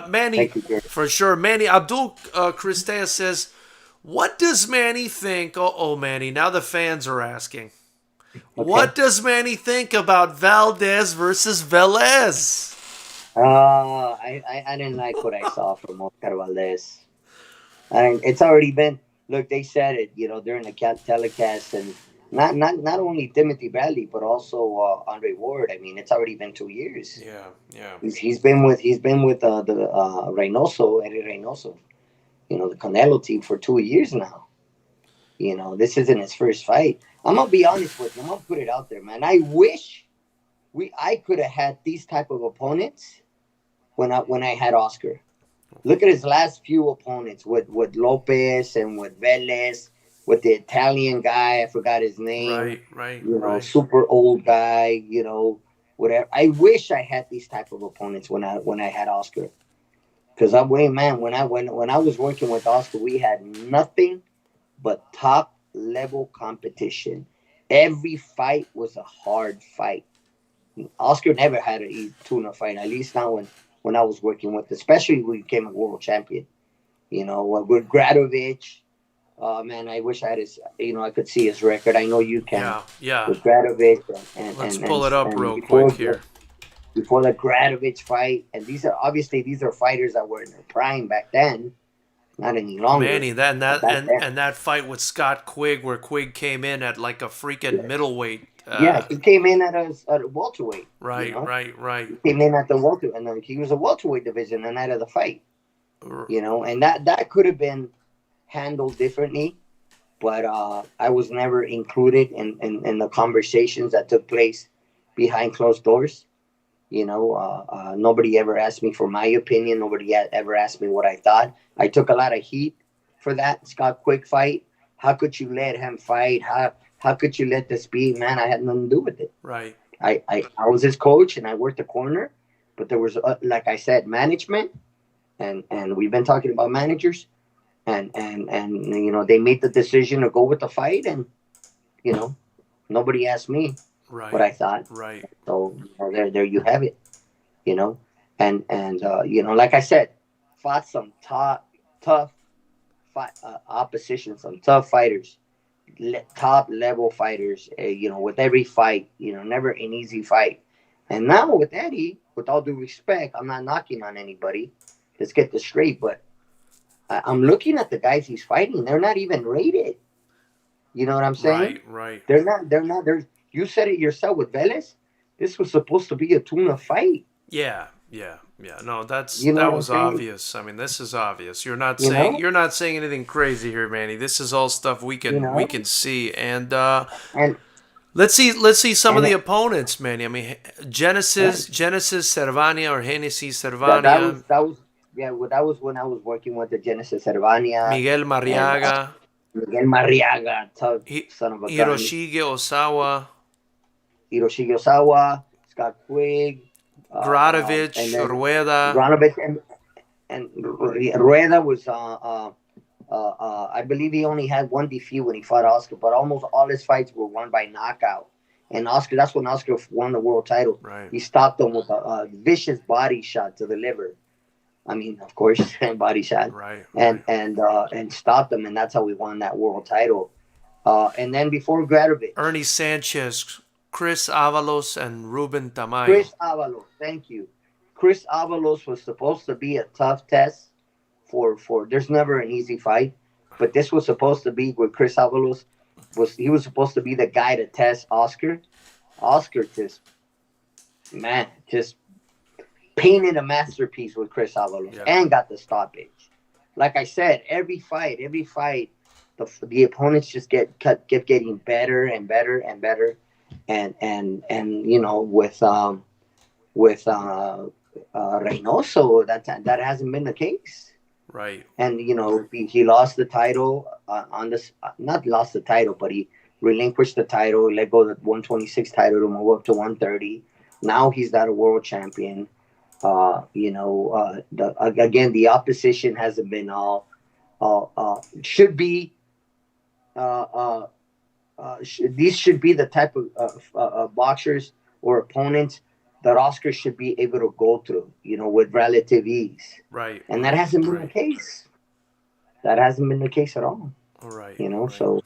Manny, for sure. Manny, Abdul Christea says, what does Manny think? Manny, now the fans are asking. Okay. What does Manny think about Valdez versus Velez? I didn't like what I saw from Oscar Valdez. It's already been, look, they said it, during the telecast, and not only Timothy Bradley, but also Andre Ward. I mean, it's already been 2 years. Yeah. He's been with the Reynoso, Eddie Reynoso, the Canelo team for 2 years now. This isn't his first fight. I'm gonna be honest with you. I'm gonna put it out there, man. I wish I could have had these type of opponents when I had Oscar. Look at his last few opponents with Lopez and with Velez. With the Italian guy, I forgot his name. Right. Super old guy, whatever. I wish I had these type of opponents when I had Oscar. Because when I was working with Oscar, we had nothing but top level competition. Every fight was a hard fight. Oscar never had an easy tuna fight, at least not when I was working with, especially when he became a world champion. With Gradovich. Oh man, I wish I had I could see his record. I know you can. Yeah. With Gradovich Let's pull it up real quick here. Before the Gradovich fight, and these are fighters that were in their prime back then, not any longer. Manny, that fight with Scott Quigg, where Quigg came in at like a freaking middleweight. He came in at a welterweight. Right. He came in at the welterweight, and then he was a welterweight division the night of the fight. And that could have been handled differently, but I was never included in the conversations that took place behind closed doors. Nobody ever asked me for my opinion. Nobody ever asked me what I thought. I took a lot of heat for that Scott Quigg fight. How could you let him fight? How could you let this be? Man, I had nothing to do with it. Right. I was his coach and I worked the corner, but there was, like I said, management, and we've been talking about managers. And they made the decision to go with the fight, and nobody asked me what I thought. Right. So there you have it. And like I said, fought some tough opposition, some tough fighters, top level fighters. With every fight, never an easy fight. And now with Eddie, with all due respect, I'm not knocking on anybody. Let's get this straight, but I'm looking at the guys he's fighting. They're not even rated. You know what I'm saying? Right. They're not. You said it yourself with Velez. This was supposed to be a tuna fight. Yeah. No, that was obvious. I mean, this is obvious. You're not saying anything crazy here, Manny. This is all stuff we can see. And let's see some of the opponents, Manny. I mean, Genesis Cervania or Genesis Cervania. That was when I was working with the Genesis Cervania. Miguel Marriaga. Tough son of a Hiroshige Osawa. Scott Quigg. Gradovich, Rueda. Gradovich and Rueda was, I believe he only had one defeat when he fought Oscar, but almost all his fights were won by knockout. And that's when Oscar won the world title. Right. He stopped him with a vicious body shot to the liver. I mean, of course, body shot. Right. And stopped him, and that's how we won that world title. And then before Gradovic, Ernie Sanchez, Chris Avalos, and Ruben Tamayo. Chris Avalos, thank you. Chris Avalos was supposed to be a tough test for. There's never an easy fight, but this was supposed to be where Chris Avalos was supposed to be the guy to test Oscar. Oscar just painted a masterpiece with Chris Avalos and got the stoppage. Like I said, every fight, the opponents just kept getting better and better and better, and you know, with Reynoso, that hasn't been the case. Right. And you know, he lost the title on this, not lost the title, but he relinquished the title, let go of the 126 title to move up to 130. Now he's not a world champion. You know, again, the opposition hasn't been should be. These should be the type of boxers or opponents that Oscar should be able to go through, you know, with relative ease. Right. And that hasn't been the case. That hasn't been the case at all. All right. You know, so.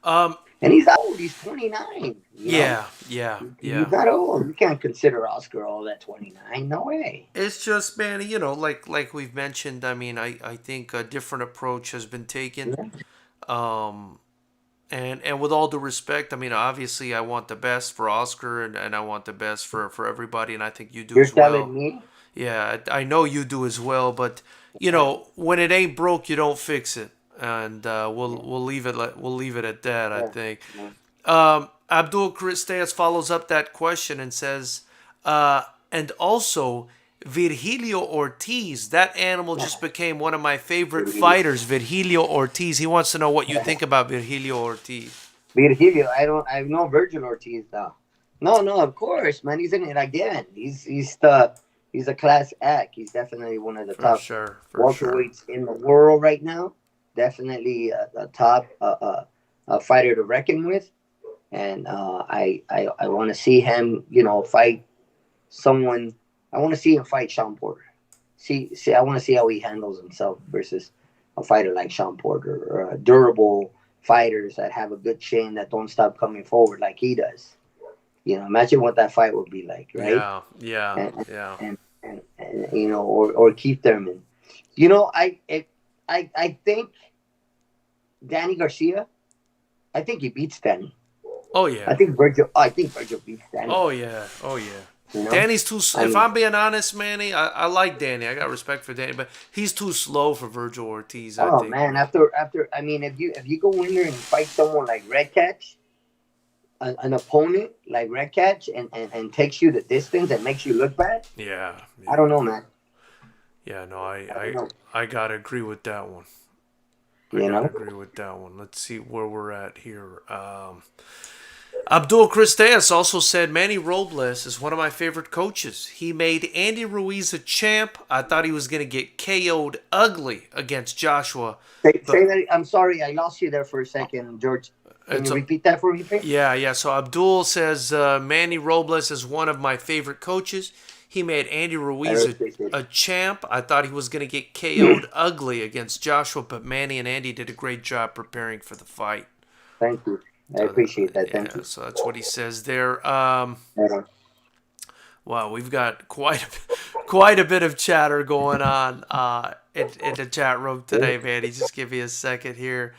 And he's old. He's 29. Yeah. He's not old. You can't consider Oscar all that 29. No way. It's just, man, you know, like we've mentioned, I mean, I think a different approach has been taken. Yeah. And with all due respect, I mean, obviously I want the best for Oscar and I want the best for everybody, and I think you do as well. You're telling me? Yeah, I know you do as well, but, you know, when it ain't broke, you don't fix it. And we'll leave it at that. I think. Abdul Cristeas follows up that question and says, and also Virgilio Ortiz. That animal just became one of my favorite fighters. Virgilio Ortiz. He wants to know what you think about Virgilio Ortiz. Virgilio, I know Virgil Ortiz though. No, of course, man. He's in it again. He's a class act. He's definitely one of the top welterweights in the world right now. Definitely a top fighter to reckon with, and I want to see him, you know, fight someone. I want to see him fight Sean Porter. See, I want to see how he handles himself versus a fighter like Sean Porter, or durable fighters that have a good chin that don't stop coming forward like he does. You know, imagine what that fight would be like, right? Yeah. And you know, or Keith Thurman. You know, I think Danny Garcia, I think he beats Danny. Oh yeah. I think Virgil beats Danny. Oh yeah. You know? Danny's too. If I'm being honest, Manny, I like Danny. I got respect for Danny, but he's too slow for Vergil Ortiz. I think. Man, after I mean, if you go in there and fight someone like Red Catch, an opponent like Red Catch, and takes you the distance and makes you look bad. Yeah. I don't know, man. Yeah, no, I gotta agree with that one. Agree with that one. Let's see where we're at here. Abdul Cristeas also said Manny Robles is one of my favorite coaches. He made Andy Ruiz a champ. I thought he was going to get KO'd ugly against Joshua. Say that. I'm sorry, I lost you there for a second, George. Can you repeat that for me, please? Yeah. So Abdul says Manny Robles is one of my favorite coaches. He made Andy Ruiz a champ. I thought he was going to get KO'd ugly against Joshua, but Manny and Andy did a great job preparing for the fight. Thank you. I appreciate that. Thank you. So that's what he says there. Wow, we've got quite a bit of chatter going on in the chat room today, Manny. Just give me a second here.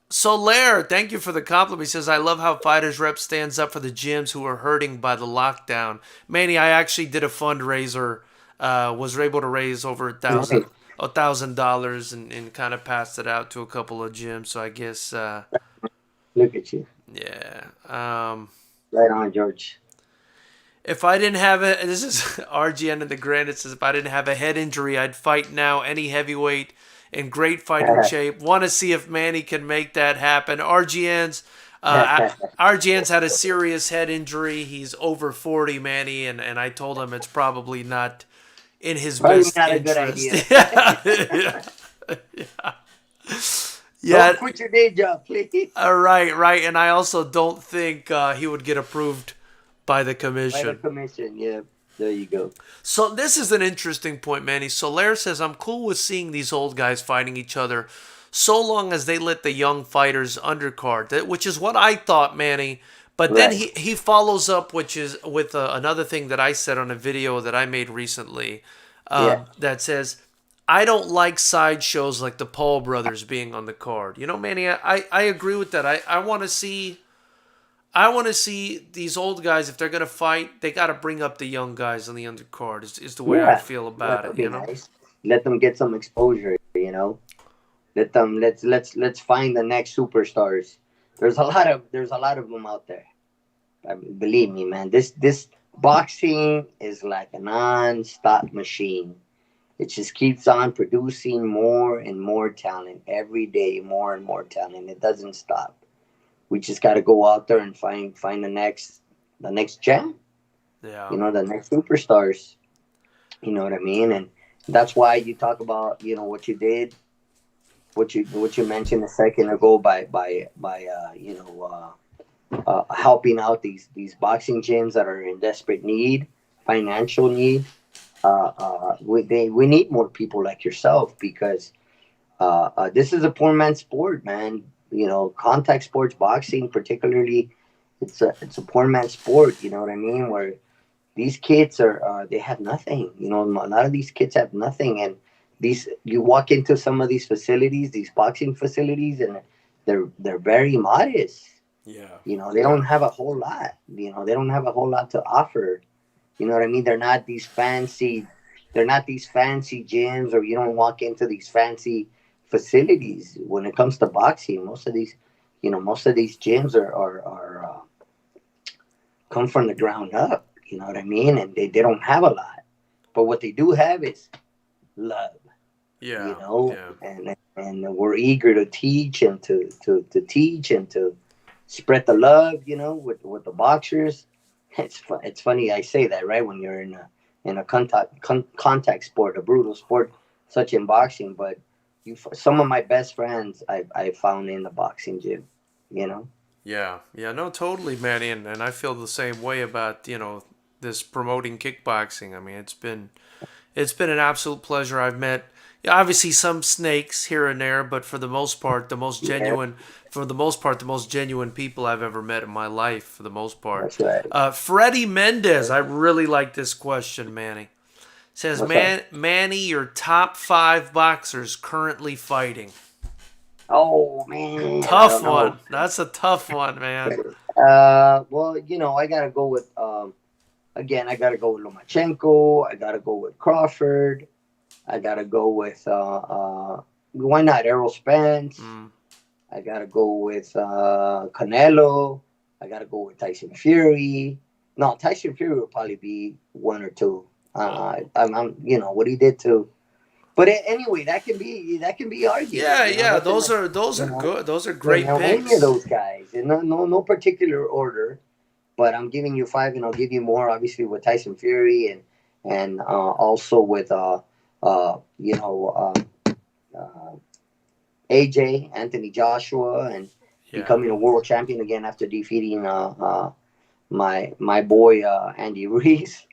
Soler, thank you for the compliment. He says, I love how FightersRep stands up for the gyms who are hurting by the lockdown. Manny, I actually did a fundraiser, was able to raise over $1,000 and kind of passed it out to a couple of gyms. So I guess... Look at you. Yeah. Right on, George. If I didn't have it, this is RGN in the Granite says, if I didn't have a head injury, I'd fight now, any heavyweight, in great fighting shape. Want to see if Manny can make that happen. RGN's had a serious head injury. He's over 40, Manny, and I told him it's probably not in his best interest. Don't quit your day job, please. Right. And I also don't think he would get approved by the commission. Yeah. There you go. So this is an interesting point, Manny. Soler says, I'm cool with seeing these old guys fighting each other so long as they let the young fighters undercard, which is what I thought, Manny. But then Right. he follows up, which is with another thing that I said on a video that I made recently, Yeah. that says, I don't like sideshows like the Paul brothers being on the card. You know, Manny, I agree with that. I want to see these old guys, if they're gonna fight, they got to bring up the young guys on the undercard. Is the way I Yeah. feel about That it. would be nice. Let them get some exposure. Let them let's find the next superstars. There's a lot of them out there. I mean, believe me, man. This boxing is like a non-stop machine. It just keeps on producing more and more talent every day, more and more talent. It doesn't stop. We just got to go out there and find the next gem. Yeah. The next superstars. You know what I mean? And that's why you talk about what you did, what you mentioned a second ago by helping out these boxing gyms that are in desperate need, financial need. We need more people like yourself because this is a poor man's sport, man. Contact sports, boxing particularly, it's a poor man's sport. You know what I mean? Where these kids they have nothing. A lot of these kids have nothing, and these you walk into some of these facilities, these boxing facilities, and they're very modest. Yeah. They don't have a whole lot. They don't have a whole lot to offer. You know what I mean? They're not these fancy gyms, or you don't walk into these fancy facilities. When it comes to boxing, most of these gyms are come from the ground up. You know what I mean? And they don't have a lot, but what they do have is love. Yeah. Yeah. And we're eager to teach and to teach and to spread the love. With the boxers. It's funny I say that, right, when you're in a contact sport, a brutal sport such in boxing. But some of my best friends I found in the boxing gym. Yeah. Yeah. No, totally, Manny, and I feel the same way about this promoting kickboxing. I mean, it's been an absolute pleasure. I've met, yeah, obviously some snakes here and there, but for the most part, Yeah, the most genuine people I've ever met in my life. For the most part, that's right. Freddie Mendez. I really like this question, Manny. Says, What's up? Manny, your top 5 boxers currently fighting. Oh man, I Tough don't know. one. That's a tough one, man. Well, I gotta go with again. I gotta go with Lomachenko. I gotta go with Crawford. I gotta go with why not Errol Spence? Mm. I gotta go with Canelo. I gotta go with Tyson Fury. No, Tyson Fury will probably be one or two. What he did to. But anyway, that can be argued. Yeah, yeah. That's Those are you know, good. Those are great any of picks. those guys. And no particular order. But I'm giving you 5, and I'll give you more. Obviously, with Tyson Fury and also with uh, AJ Anthony Joshua, and Yeah. becoming a world champion again after defeating my boy Andy Ruiz.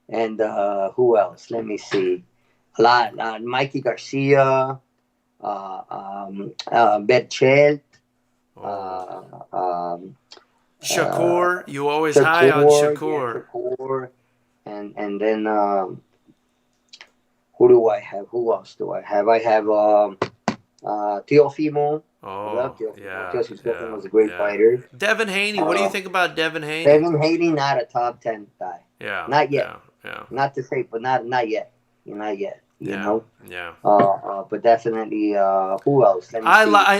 And who else? Let me see. A lot. Mikey Garcia, Berchelt, Oh. uh, um, Shakur, you always high on Shakur, yeah, Shakur. Shakur, and then who do I have? Who else do I have? I have Teofimo. I love Oh, Teofimo. yeah, Teofimo yeah, was a great yeah. fighter. Devin Haney, what do you Uh, think about Devin Haney? Devin Haney, not a top 10 guy. Yeah, Not yet. yeah, yeah, Not to say, but not yet. Not yet. yeah, yeah. But definitely. Who else? Let me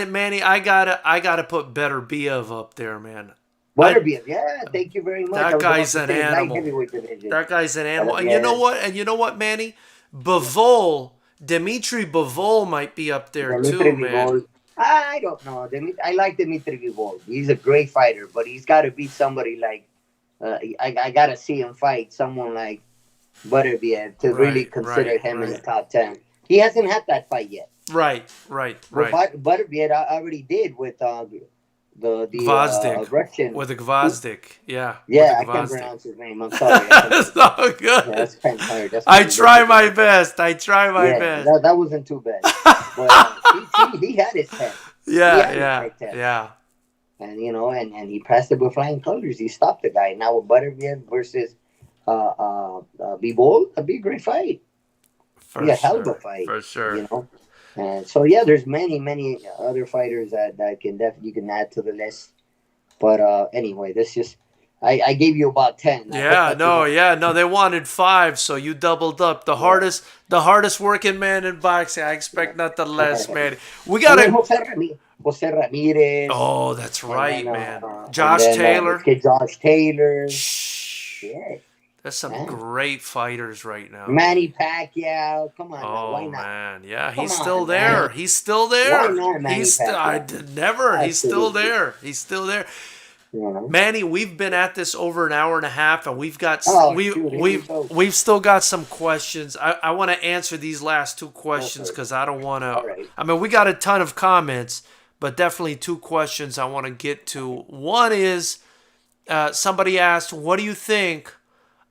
see. Manny, I gotta put Better Biev up there, man. I Butterbeer. Yeah, thank you very much. I That was about guy's to an say light animal. heavyweight division. That guy's an animal. And you know Yeah, what? Manny? Bivol, Dimitri Bivol might be up there Dimitri too, man. Vivol. I don't know. I like Dimitri Vivol. He's a great fighter, but he's got to be somebody like. I got to see him fight someone like Butterbeer to really Right, consider right, him in the right. top 10. He hasn't had that fight yet. Right, right, Well, right. Butterbeer I already did with Gvozdyk. Russian With the Gvozdyk. Yeah. Yeah, I can't pronounce his name. I'm sorry. It's not good. Yeah, that's kind of hard. I try my best. I try my best. That wasn't too bad. But he had his test. Yeah. And and he passed it with flying colors. He stopped the guy. Now with Butterfield versus Bivol, that'd be a great fight. Be a hell of a fight. For sure. And so there's many other fighters that can definitely you can add to the list. But anyway, this just I gave you about 10. No, they wanted 5, so you doubled up. The hardest working man in boxing. I expect nothing less, man. We got Jose Ramirez. Oh, that's right, man. Josh Taylor. Josh Taylor. Yeah. There's some great fighters right now. Manny Pacquiao. Come on, why not? Man. Yeah, he's still there. He's still there. Why not, Manny Pacquiao? He's still there. He's still there. Manny, we've been at this over an hour and a half, and we've got we've still got some questions. I want to answer these last 2 questions because I don't want to. Right. I mean, we got a ton of comments, but definitely 2 questions I want to get to. One is somebody asked, "What do you think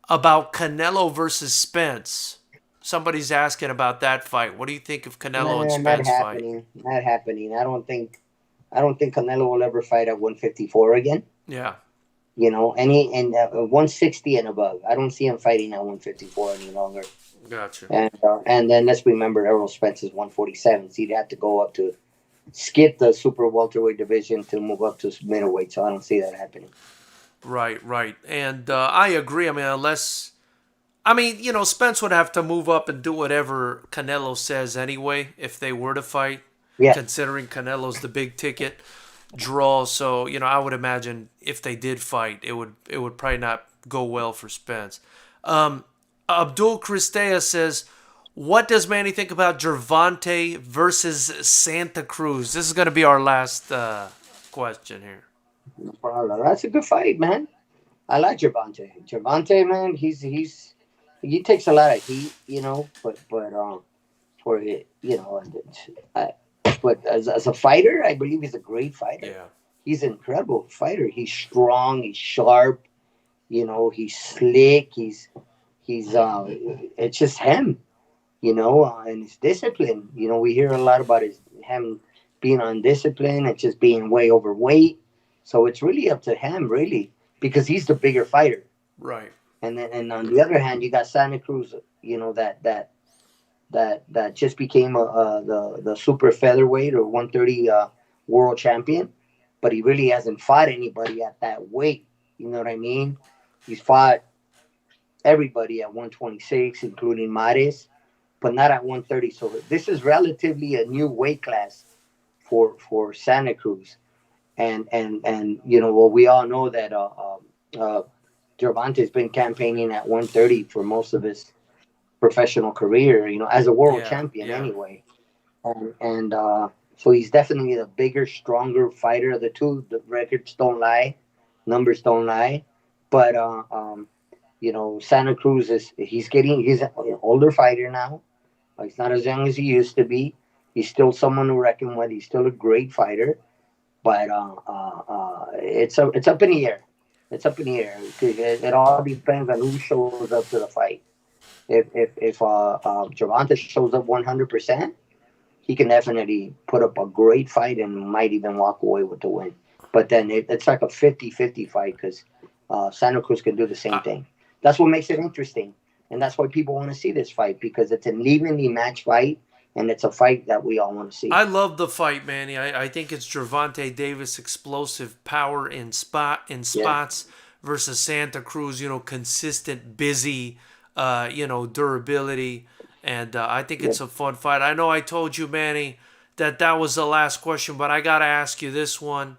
about Canelo versus Spence?" Somebody's asking about that fight. What do you think of Canelo and Spence fight? Not happening. I don't think Canelo will ever fight at 154 again. Yeah. 160 and above. I don't see him fighting at 154 any longer. Gotcha. And then let's remember Errol Spence is 147. So he'd have to go up to skip the super welterweight division to move up to middleweight. So I don't see that happening. Right. And I agree. I mean, Spence would have to move up and do whatever Canelo says anyway if they were to fight. Yeah. Considering Canelo's the big ticket draw, so I would imagine if they did fight, it would probably not go well for Spence. Abdul Cristea says, "What does Manny think about Gervonta versus Santa Cruz?" This is going to be our last question here. That's a good fight, man. I like Gervonta. Gervonta, man, he takes a lot of heat, but for it, but as a fighter, I believe he's a great fighter. Yeah. He's an incredible fighter. He's strong. He's sharp. He's slick. It's just him, and his discipline. We hear a lot about him being undisciplined and just being way overweight. So it's really up to him, really, because he's the bigger fighter. Right. And on the other hand, you got Santa Cruz, that just became the super featherweight or 130 world champion, but he really hasn't fought anybody at that weight. You know what I mean? He's fought everybody at 126, including Mares, but not at 130. So this is relatively a new weight class for Santa Cruz, and well, we all know that Gervonta's been campaigning at 130 for most of his professional career, as a world champion anyway. And so he's definitely the bigger, stronger fighter of the two. The records don't lie. Numbers don't lie. But, Santa Cruz he's an older fighter now. He's not as young as he used to be. He's still someone to reckon with. He's still a great fighter. But it's up in the air. It's up in the air. It all depends on who shows up to the fight. If Gervonta shows up 100%, he can definitely put up a great fight and might even walk away with the win. But then it's like a 50-50 fight because Santa Cruz can do the same thing. That's what makes it interesting. And that's why people want to see this fight, because it's an evenly matched fight, and it's a fight that we all want to see. I love the fight, Manny. I think it's Gervonta Davis' explosive power in spots versus Santa Cruz, consistent, busy, durability. And I think it's a fun fight. I know I told you, Manny, that was the last question, but I got to ask you this one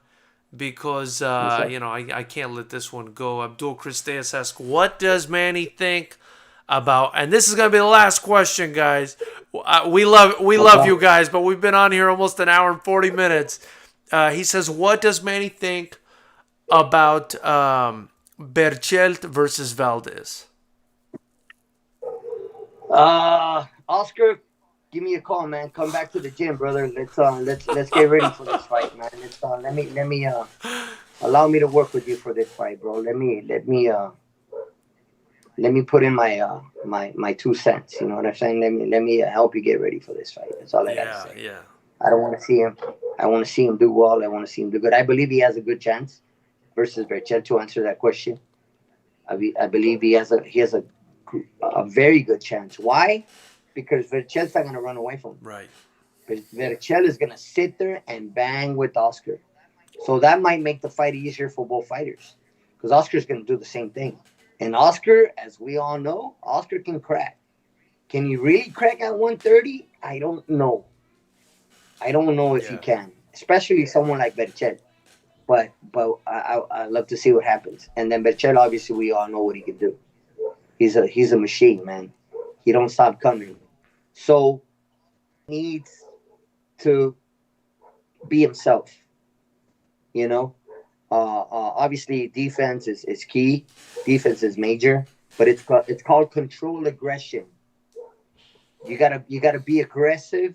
because, I can't let this one go. Abdul Cristeas asks, what does Manny think about, and this is going to be the last question, guys. We love you guys, but we've been on here almost an hour and 40 minutes. He says, what does Manny think about Berchelt versus Valdez? Oscar, give me a call, man. Come back to the gym, brother. Let's get ready for this fight, man. Let me allow me to work with you for this fight, bro. Let me put in my 2 cents. You know what I'm saying? Let me help you get ready for this fight. That's all I gotta say. Yeah. I don't want to see him. I want to see him do well. I want to see him do good. I believe he has a good chance versus Vergil. To answer that question, I believe he has a very good chance. Why? Because Vergil's not gonna run away from him. Right. Vergil is gonna sit there and bang with Oscar. So that might make the fight easier for both fighters. Because Oscar's gonna do the same thing. And Oscar, as we all know, Oscar can crack. Can he really crack at 130? I don't know. I don't know if he can, especially someone like Vergil. But I love to see what happens. And then Vergil, obviously, we all know what he can do. He's a machine, man. He don't stop coming. So he needs to be himself. You know, obviously defense is key. Defense is major, but it's called controlled aggression. You gotta be aggressive,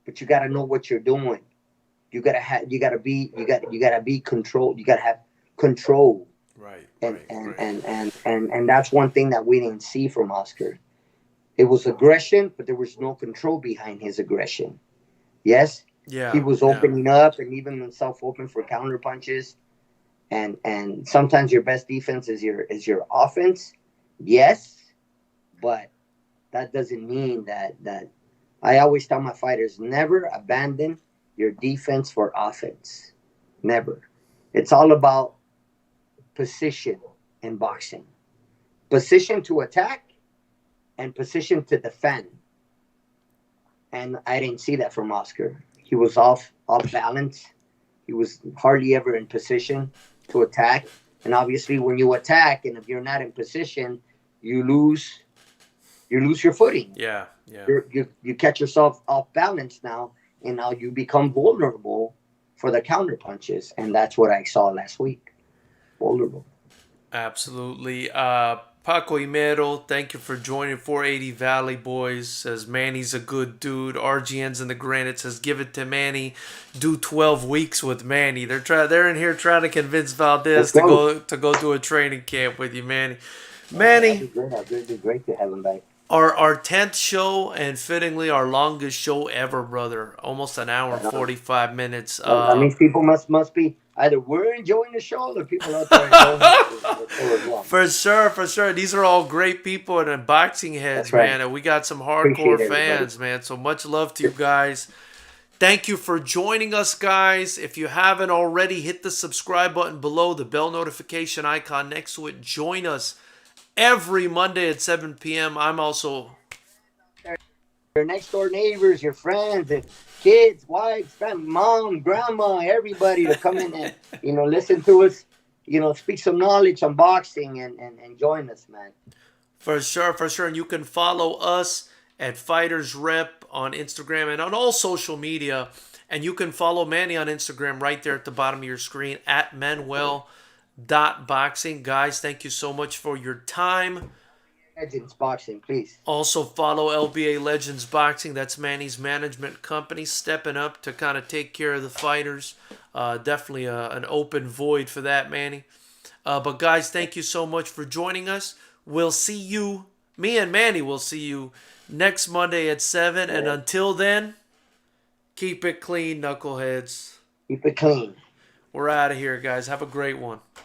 but you gotta know what you're doing. You gotta be controlled. You gotta have control. Right. And that's one thing that we didn't see from Oscar. It was aggression, but there was no control behind his aggression. Yes. Yeah. He was opening up and leaving himself open for counter punches. And sometimes your best defense is your offense. Yes, but that doesn't mean that I always tell my fighters, never abandon your defense for offense. Never. It's all about position in boxing. Position to attack and position to defend. And I didn't see that from Oscar. He was off balance. He was hardly ever in position to attack. And obviously when you attack and if you're not in position, you lose your footing. Yeah. You catch yourself off balance now, and now you become vulnerable for the counter punches. And that's what I saw last week. Vulnerable. Absolutely. Paco Imero, thank you for joining 480 Valley Boys. Says Manny's a good dude. RGN's in the granite says give it to Manny. Do 12 weeks with Manny. They're in here trying to convince Valdez to go do a training camp with you, Manny. Manny, That'd be great to have him back. Our 10th show and fittingly our longest show ever, brother. Almost an hour and 45 minutes. I mean, people must be either we're enjoying the show or people out there enjoying the show as well. For sure. These are all great people and boxing heads, right. man. And we got some hardcore fans, man. So much love to you guys. Thank you for joining us, guys. If you haven't already, hit the subscribe button below, the bell notification icon next to it. Join us every Monday at 7 p.m. I'm also... Your next door neighbors, your friends, and kids, wives, family, mom, grandma, everybody to come in and, listen to us, speak some knowledge on boxing and join us, man. For sure. And you can follow us at FightersRep on Instagram and on all social media. And you can follow Manny on Instagram right there at the bottom of your screen at Manuel.boxing. Guys, thank you so much for your time. Legends Boxing, please. Also follow LBA Legends Boxing. That's Manny's management company, stepping up to kind of take care of the fighters. Definitely an open void for that, Manny. But guys, thank you so much for joining us. We'll see you, me and Manny will see you next Monday at 7. And until then, keep it clean, knuckleheads. Keep it clean. We're out of here, guys. Have a great one.